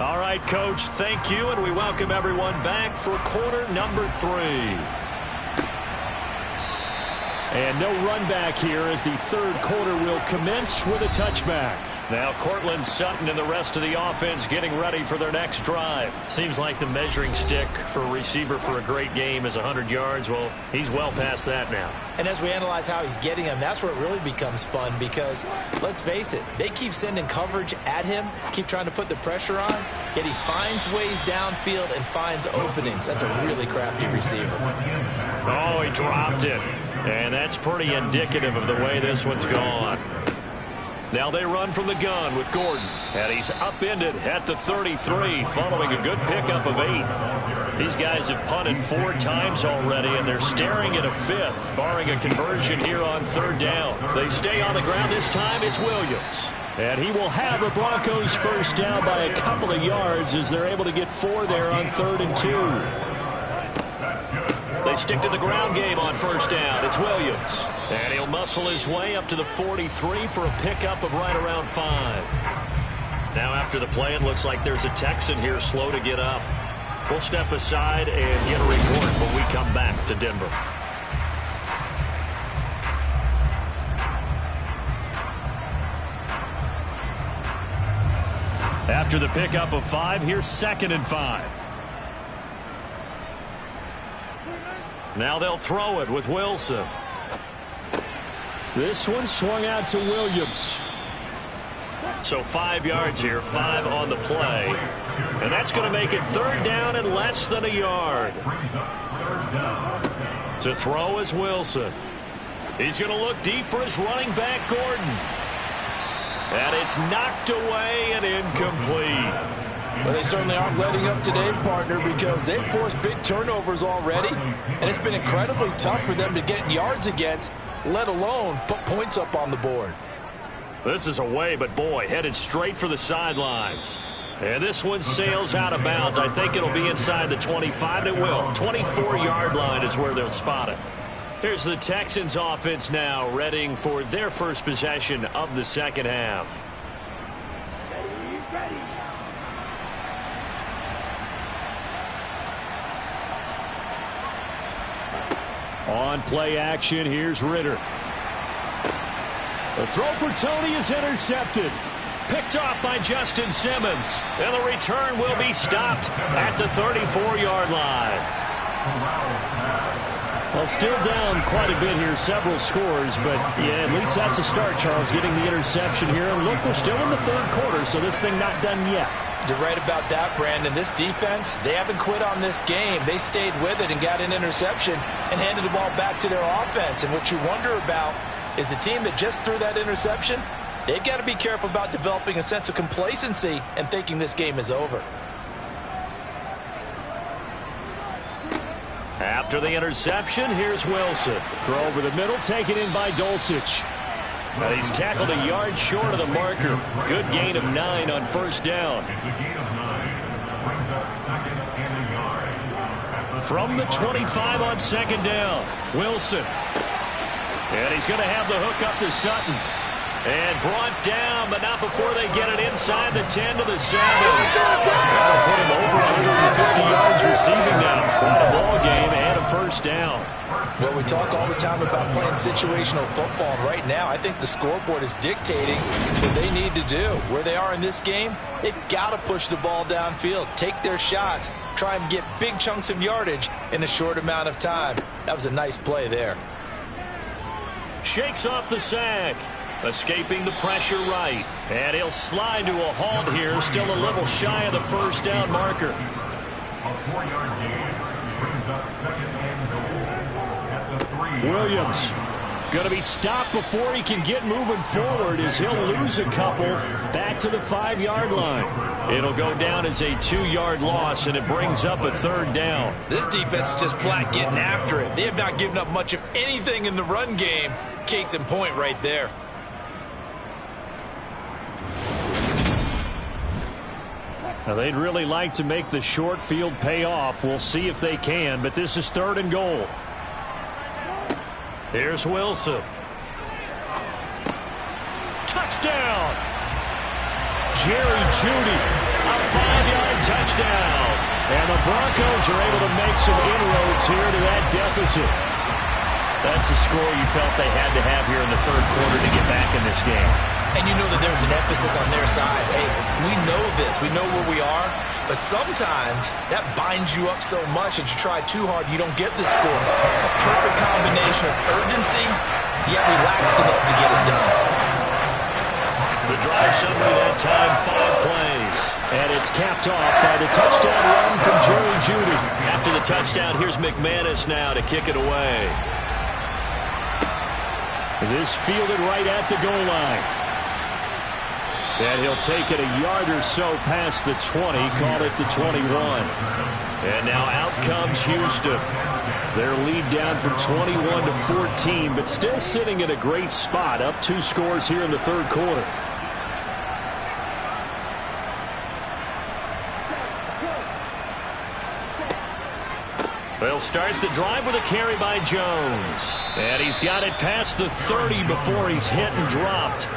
All right, Coach, thank you, and we welcome everyone back for quarter number 3. And no run back here as the 3rd quarter will commence with a touchback. Now Cortland Sutton and the rest of the offense getting ready for their next drive. Seems like the measuring stick for a receiver for a great game is 100 yards. Well, he's well past that now. And as we analyze how he's getting them, that's where it really becomes fun because, let's face it, they keep sending coverage at him, keep trying to put the pressure on, yet he finds ways downfield and finds openings. That's a really crafty receiver. Oh, he dropped it. And that's pretty indicative of the way this one's gone. Now they run from the gun with Gordon. And he's upended at the 33 following a good pickup of 8. These guys have punted 4 times already, and they're staring at a 5th, barring a conversion here on 3rd down. They stay on the ground this time. It's Williams. And he will have the Broncos first down by a couple of yards as they're able to get 4 there on 3rd and 2. They stick to the ground game on first down. It's Williams. And he'll muscle his way up to the 43 for a pickup of right around 5. Now after the play, it looks like there's a Texan here slow to get up. We'll step aside and get a report when we come back to Denver. After the pickup of 5, here's 2nd and 5. Now they'll throw it with Wilson. This one swung out to Williams. So 5 yards here, 5 on the play. And that's going to make it 3rd down and less than a yard. To throw is Wilson. He's going to look deep for his running back, Gordon. And it's knocked away and incomplete. Well, they certainly aren't letting up today, partner, because they've forced big turnovers already, and it's been incredibly tough for them to get yards against, let alone put points up on the board. This is away, but boy, headed straight for the sidelines. And this one sails out of bounds. I think it'll be inside the 25. It will. 24-yard line is where they'll spot it. Here's the Texans offense now, readying for their first possession of the second half. On play action, here's Ritter. The throw for Tony is intercepted. Picked off by Justin Simmons. And the return will be stopped at the 34-yard line. Well, still down quite a bit here, several scores, but yeah, at least that's a start, Charles, getting the interception here. And look, we're still in the 3rd quarter, so this thing not done yet. You're right about that, Brandon. This defense, they haven't quit on this game. They stayed with it and got an interception and handed the ball back to their offense. And what you wonder about is the team that just threw that interception, they've got to be careful about developing a sense of complacency and thinking this game is over. After the interception, here's Wilson. Throw over the middle, taken in by Dulcich. And he's tackled a yard short of the marker. Good gain of 9 on first down. It's a gain of 9. Brings up 2nd and a yard. From the 25 on 2nd down, Wilson. And he's going to have the hook up to Sutton. And brought down, but not before they get it inside the 10 to the 7. That'll put him over 150 yards receiving now. Quite a ball game and a first down. Well, we talk all the time about playing situational football, and right now I think the scoreboard is dictating what they need to do. Where they are in this game, they've got to push the ball downfield, take their shots, try and get big chunks of yardage in a short amount of time. That was a nice play there. Shakes off the sack. Escaping the pressure right. And he'll slide to a halt here. Still a little shy of the first down marker. A 4-yard gain brings up 2nd and goal at the 3. Williams going to be stopped before he can get moving forward as he'll lose a couple back to the 5-yard line. It'll go down as a 2-yard loss, and it brings up a 3rd down. This defense is just flat getting after it. They have not given up much of anything in the run game. Case in point right there. Now, they'd really like to make the short field pay off. We'll see if they can, but this is 3rd and goal. Here's Wilson. Touchdown! Jerry Jeudy. A 5-yard touchdown. And the Broncos are able to make some inroads here to that deficit. That's a score you felt they had to have here in the 3rd quarter to get back in this game. And you know that there's an emphasis on their side. Hey, we know this. We know where we are. But sometimes that binds you up so much that you try too hard, you don't get the score. A perfect combination of urgency, yet relaxed enough to get it done. The drive summary that time, 5 plays. And it's capped off by the touchdown run from Jerry Jeudy. After the touchdown, here's McManus now to kick it away. This fielded right at the goal line. And he'll take it a yard or so past the 20, call it the 21. And now out comes Houston. Their lead down from 21 to 14, but still sitting in a great spot, up 2 scores here in the 3rd quarter. They'll start the drive with a carry by Jones. And he's got it past the 30 before he's hit and dropped.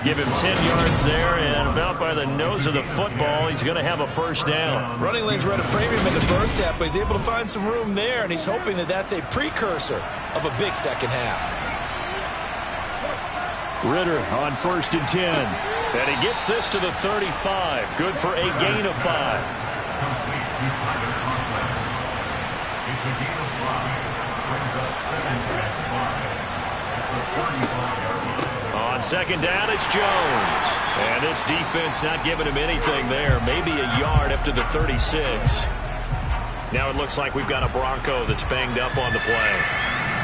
Give him 10 yards there, and about by the nose of the football, he's going to have a first down. Running lanes were at a premium in the first half, but he's able to find some room there, and he's hoping that that's a precursor of a big second half. Ritter on 1st and 10. And he gets this to the 35. Good for a gain of 5. It's a gain of 5. Brings up 7th and 5 at the 45-yard line. On second down, it's Jones. And this defense not giving him anything there. Maybe a yard up to the 36. Now it looks like we've got a Bronco that's banged up on the play.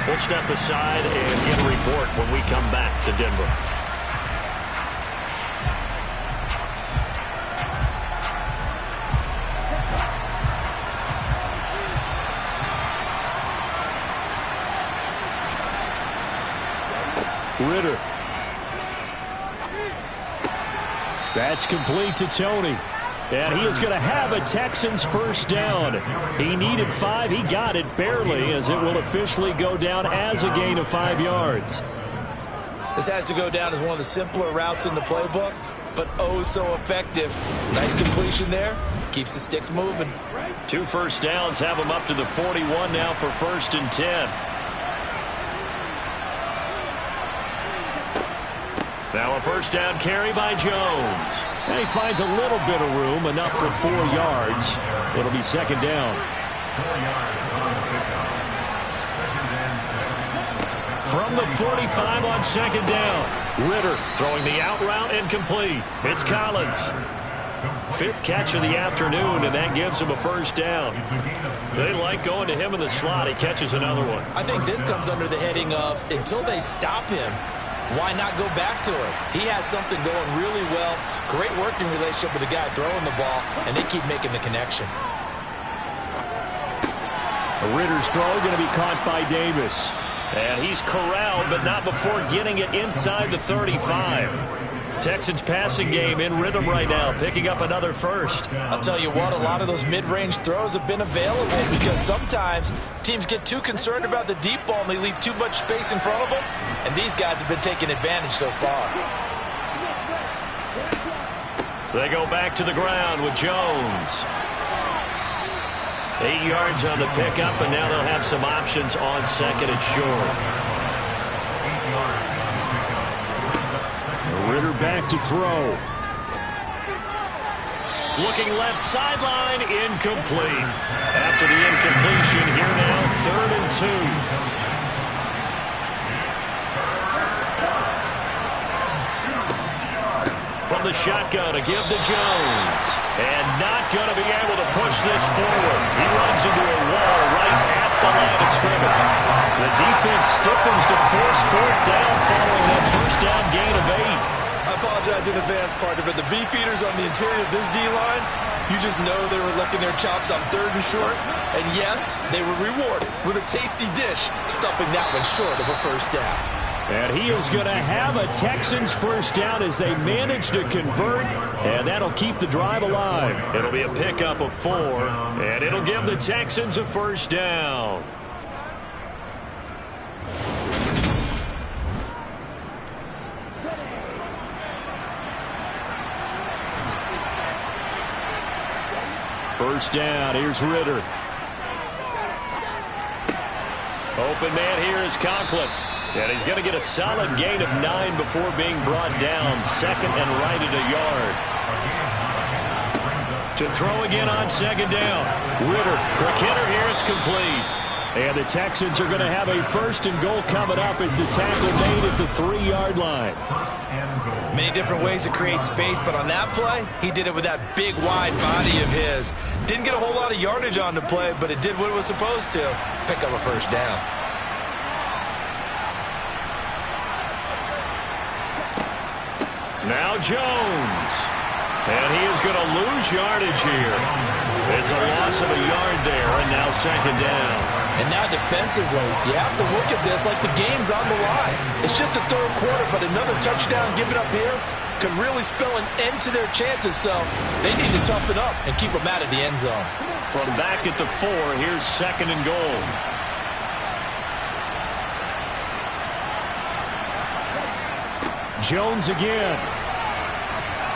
We'll step aside and get a report when we come back to Denver. Ritter. That's complete to Tony. And he is going to have a Texans first down. He needed 5. He got it barely, as it will officially go down as a gain of 5 yards. This has to go down as one of the simpler routes in the playbook, but oh so effective. Nice completion there. Keeps the sticks moving. 2 first downs have him up to the 41 now for 1st and 10. Now a first down carry by Jones. And he finds a little bit of room, enough for 4 yards. It'll be second down. 4 yards on pickup. 2nd and 7. From the 45 on second down. Ritter throwing the out route and complete. It's Collins. 5th catch of the afternoon, and that gives him a first down. They like going to him in the slot. He catches another one. I think this comes under the heading of, until they stop him, why not go back to him? He has something going really well. Great working relationship with the guy throwing the ball, and they keep making the connection. Ritter's throw going to be caught by Davis. And he's corralled, but not before getting it inside the 35. Texans passing game in rhythm right now, picking up another first. I'll tell you what, a lot of those mid-range throws have been available because sometimes teams get too concerned about the deep ball and they leave too much space in front of them, and these guys have been taking advantage so far. They go back to the ground with Jones. 8 yards on the pickup, and now they'll have some options on second and short. 8 yards on the pickup. Ritter back to throw. Looking left sideline, incomplete. After the incompletion, here now, 3rd and 2. From the shotgun, a give to Jones. And not going to be able to push this forward. He runs into a wall right at the line of scrimmage. The defense stiffens to force 4th down following that first down gain of 8. I apologize in advance, partner, but the beefeaters on the interior of this D-line, you just know they were licking their chops on 3rd and short. And yes, they were rewarded with a tasty dish, stuffing that one short of a first down. And he is going to have a Texans first down as they manage to convert, and that'll keep the drive alive. It'll be a pickup of 4, and it'll give the Texans a first down. First down, here's Ritter. Open man here is Conklin. And he's going to get a solid gain of 9 before being brought down. 2nd and right at a yard. To throw again on second down. Ritter, quick hitter here, it's complete. And the Texans are going to have a 1st and goal coming up as the tackle made at the 3-yard line. Many different ways to create space, but on that play, he did it with that big, wide body of his. Didn't get a whole lot of yardage on the play, but it did what it was supposed to. Pick up a first down. Now Jones. And he is going to lose yardage here. It's a loss of a yard there, and now second down. And now defensively, you have to look at this like the game's on the line. It's just the 3rd quarter, but another touchdown given up here, could really spell an end to their chances, so they need to toughen up and keep them out of the end zone. From back at the 4, here's 2nd and goal. Jones again.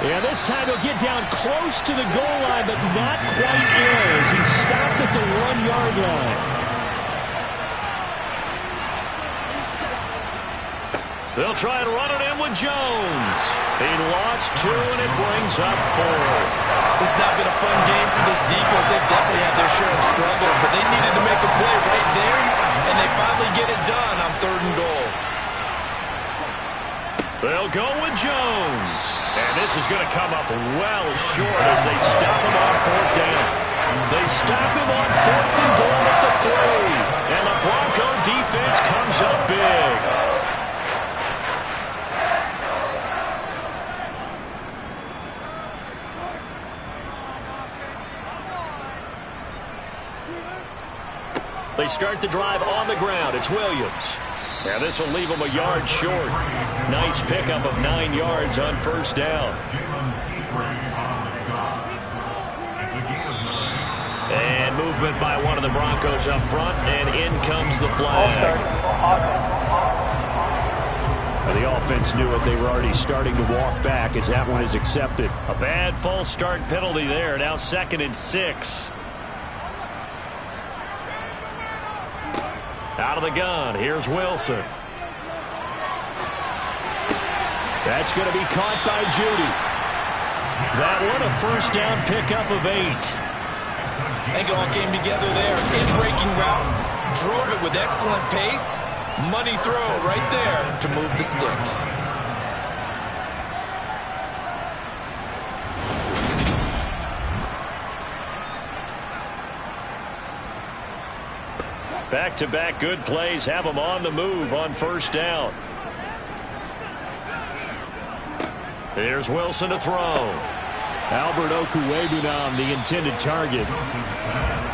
Yeah, this time he'll get down close to the goal line, but not quite in as he stopped at the 1-yard line. They'll try and run it in with Jones. He lost 2, and it brings up 4th. This has not been a fun game for this defense. They've definitely had their share of struggles, but they needed to make a play right there, and they finally get it done on 3rd and goal. They'll go with Jones. And this is going to come up well short as they stop him on 4th down. They stop him on 4th and goal at the 3. And the Bronco defense comes up big. They start the drive on the ground. It's Williams. Yeah, this will leave him a yard short. Nice pickup of 9 yards on 1st down. And movement by one of the Broncos up front, and in comes the flag. The offense knew it. They were already starting to walk back as that one is accepted. A bad false start penalty there. Now 2nd and 6. Out of the gun, here's Wilson. That's going to be caught by Judy. That one a 1st down pickup of 8. I think it all came together there. In-breaking route, drove it with excellent pace. Money throw right there to move the sticks. Back-to-back good plays have them on the move on 1st down. Here's Wilson to throw. Albert Okwuegbunam, the intended target.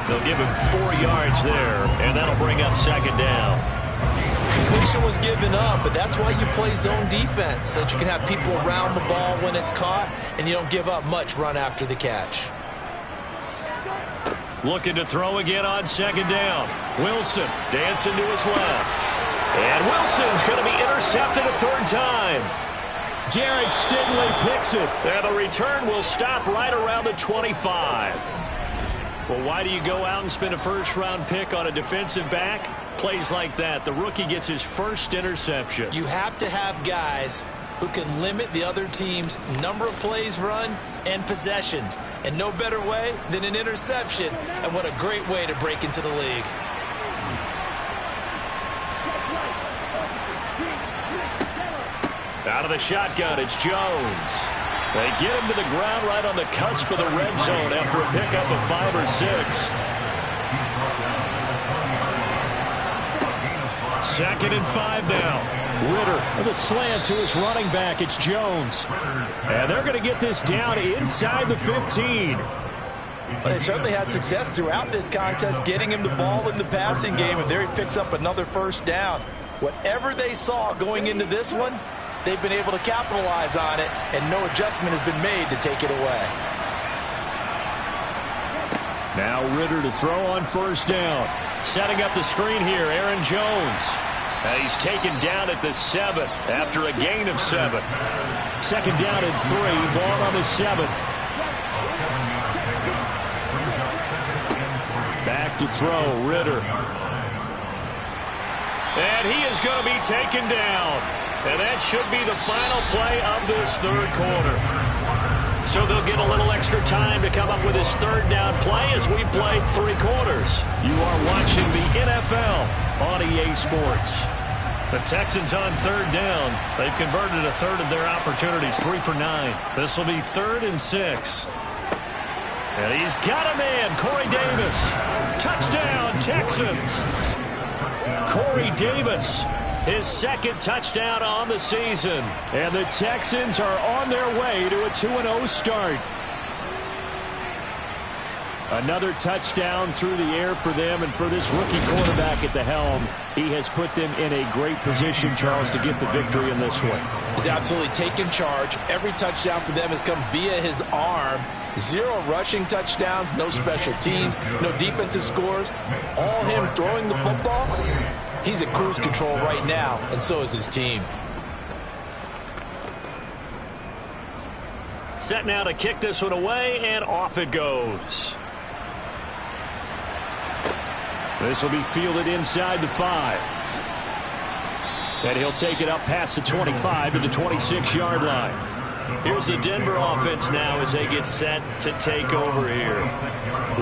They'll give him 4 yards there, and that'll bring up 2nd down. Completion was given up, but that's why you play zone defense, so that you can have people around the ball when it's caught, and you don't give up much run after the catch. Looking to throw again on 2nd down. Wilson dancing to his left. And Wilson's going to be intercepted a 3rd time. Jared Stingley picks it. And the return will stop right around the 25. Well, why do you go out and spend a 1st-round pick on a defensive back? Plays like that. The rookie gets his 1st interception. You have to have guys who can limit the other team's number of plays run and possessions. And no better way than an interception. And what a great way to break into the league. Out of the shotgun, it's Jones. They get him to the ground right on the cusp of the red zone after a pickup of 5 or 6. 2nd and 5 now. Ritter with a slant to his running back. It's Jones. And they're going to get this down inside the 15. But they certainly had success throughout this contest getting him the ball in the passing game, and there he picks up another 1st down. Whatever they saw going into this one, they've been able to capitalize on it, and no adjustment has been made to take it away. Now Ritter to throw on 1st down. Setting up the screen here, Aaron Jones. He's taken down at the 7 after a gain of 7. 2nd down and 3, ball on the 7. Back to throw, Ritter. And he is going to be taken down. And that should be the final play of this 3rd quarter. So they'll get a little extra time to come up with his 3rd down play as we played 3 quarters. You are watching the NFL on EA Sports. The Texans on 3rd down. They've converted a 1/3 of their opportunities, 3 for 9. This will be 3rd and 6. And he's got a man, Corey Davis. Touchdown, Texans. Corey Davis, his 2nd touchdown on the season. And the Texans are on their way to a 2-0 start. Another touchdown through the air for them and for this rookie quarterback at the helm. he has put them in a great position, Charles, to get the victory in this one. He's absolutely taken charge. Every touchdown for them has come via his arm. 0 rushing touchdowns, no special teams, no defensive scores. All him throwing the football. He's at cruise control right now, and so is his team. Set now to kick this one away, and off it goes. This will be fielded inside the 5. And he'll take it up past the 25 to the 26-yard line. Here's the Denver offense now as they get set to take over here.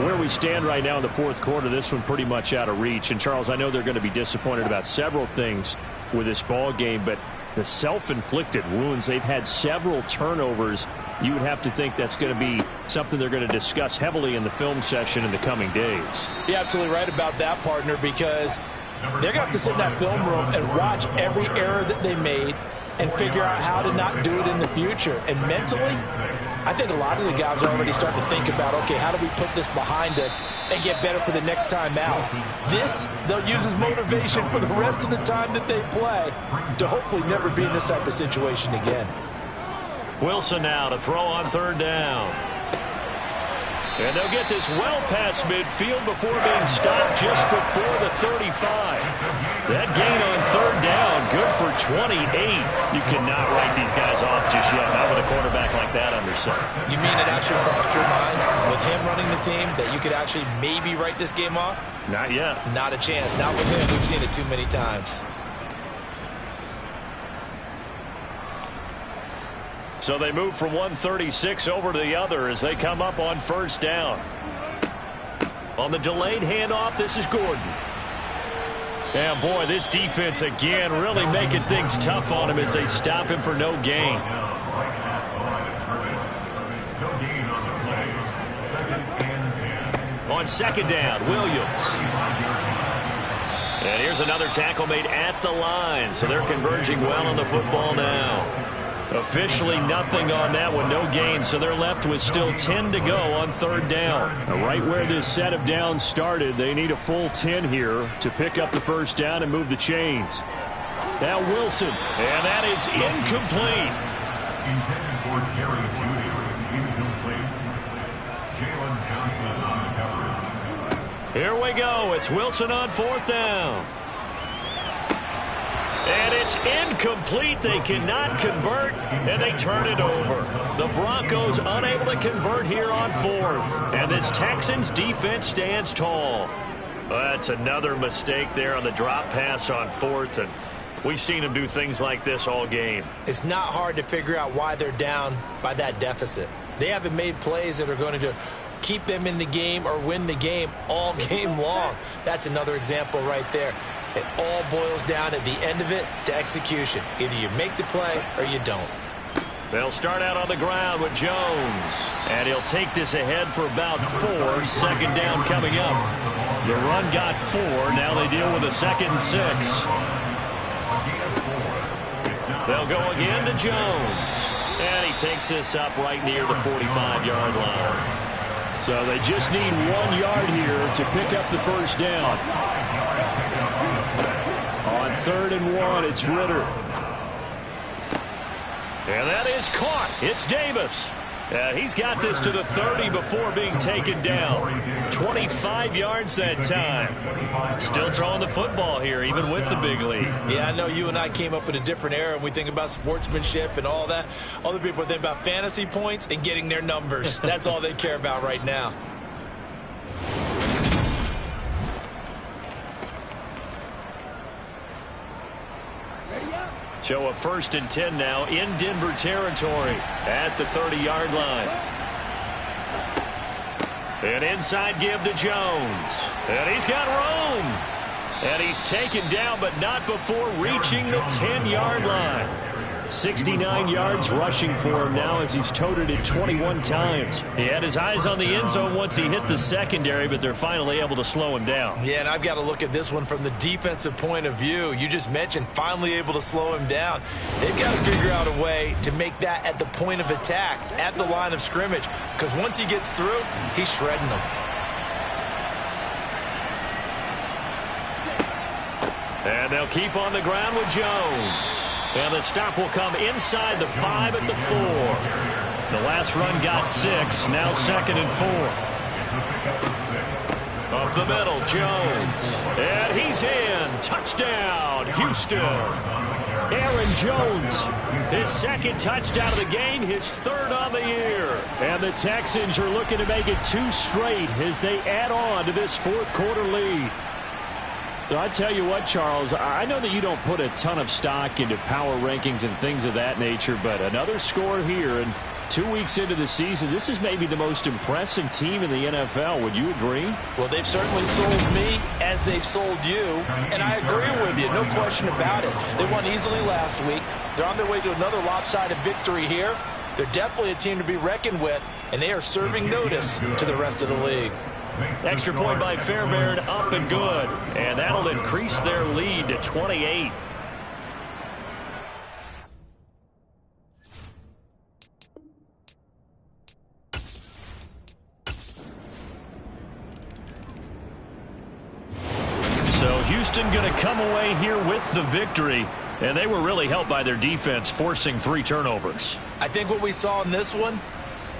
Where we stand right now in the fourth quarter, this one pretty much out of reach. And, Charles, I know they're going to be disappointed about several things with this ball game, but the self-inflicted wounds, they've had several turnovers. You would have to think that's going to be something they're going to discuss heavily in the film session in the coming days. You're absolutely right about that, partner, because they're going to have to sit in that film room and watch every error that they made and figure out how to not do it in the future. And mentally, I think a lot of the guys are already starting to think about, okay, how do we put this behind us and get better for the next time out? This, they'll use as motivation for the rest of the time that they play to hopefully never be in this type of situation again. Wilson now to throw on third down. And they'll get this well past midfield before being stopped just before the 35. That gain on third down, good for 28. You cannot write these guys off just yet, not with a quarterback like that under center. You mean it actually crossed your mind with him running the team that you could actually maybe write this game off? Not yet. Not a chance. Not with him. We've seen it too many times. So they move from 136 over to the other as they come up on first down. On the delayed handoff, this is Gordon. And boy, this defense again really making things tough on him as they stop him for no gain. On second down, Williams. And here's another tackle made at the line, so they're converging well on the football now. Officially nothing on that one, no gain, so they're left with still 10 to go on third down. Right where this set of downs started, they need a full 10 here to pick up the first down and move the chains. Now Wilson, and that is incomplete. Intended for Jerry Jr., incomplete. Jalen Johnson on the coverage. Here we go, it's Wilson on fourth down. And it's incomplete. They cannot convert, and they turn it over. The Broncos unable to convert here on fourth. And this Texans defense stands tall. That's another mistake there on the drop pass on fourth, and we've seen them do things like this all game. It's not hard to figure out why they're down by that deficit. They haven't made plays that are going to keep them in the game or win the game all game long. That's another example right there. It all boils down at the end of it to execution. Either you make the play or you don't. They'll start out on the ground with Jones. And he'll take this ahead for about 4. Second down coming up. The run got 4. Now they deal with a 2nd and 6. They'll go again to Jones. And he takes this up right near the 45-yard line. So they just need 1 yard here to pick up the first down. On 3rd and 1, it's Ritter. And that is caught. It's Davis. He's got this to the 30 before being taken down. 25 yards that time. Still throwing the football here, even with the big lead. Yeah, I know you and I came up in a different era, and we think about sportsmanship and all that. Other people think about fantasy points and getting their numbers. That's all they care about right now. So a 1st and 10 now in Denver territory at the 30-yard line. An inside give to Jones. And he's got room. And he's taken down, but not before reaching the 10-yard line. 69 yards rushing for him now as he's toted it 21 times. He had his eyes on the end zone once he hit the secondary, but they're finally able to slow him down. Yeah, and I've got to look at this one from the defensive point of view. You just mentioned finally able to slow him down. They've got to figure out a way to make that at the point of attack, at the line of scrimmage, because once he gets through, he's shredding them. And they'll keep on the ground with Jones. And the stop will come inside the 5 at the 4. The last run got 6. Now 2nd and 4. Up the middle, Jones. And he's in. Touchdown, Houston. Aaron Jones, his 2nd touchdown of the game, his 3rd on the year. And the Texans are looking to make it 2 straight as they add on to this 4th quarter lead. I tell you what, Charles, I know that you don't put a ton of stock into power rankings and things of that nature, but another score here, and 2 weeks into the season, this is maybe the most impressive team in the NFL. Would you agree? Well, they've certainly sold me as they've sold you, and I agree with you, no question about it. They won easily last week. They're on their way to another lopsided victory here. They're definitely a team to be reckoned with, and they are serving notice to the rest of the league. Extra point by Fairbairn, up and good. And that'll increase their lead to 28. So Houston going to come away here with the victory. And they were really helped by their defense, forcing 3 turnovers. I think what we saw in this one,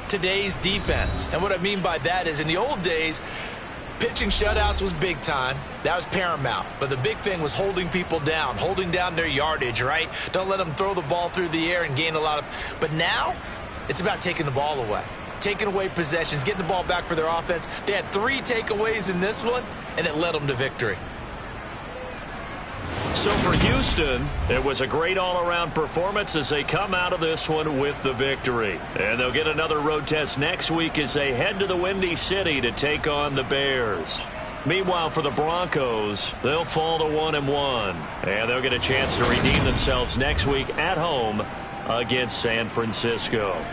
today's defense. And what I mean by that is in the old days, pitching shutouts was big time. That was paramount. But the big thing was holding people down, holding down their yardage, right? Don't let them throw the ball through the air and gain a lot of... But now, it's about taking the ball away. Taking away possessions, getting the ball back for their offense. They had 3 takeaways in this one, and it led them to victory. So for Houston, it was a great all-around performance as they come out of this one with the victory. And they'll get another road test next week as they head to the Windy City to take on the Bears. Meanwhile, for the Broncos, they'll fall to 1-1. And they'll get a chance to redeem themselves next week at home against San Francisco.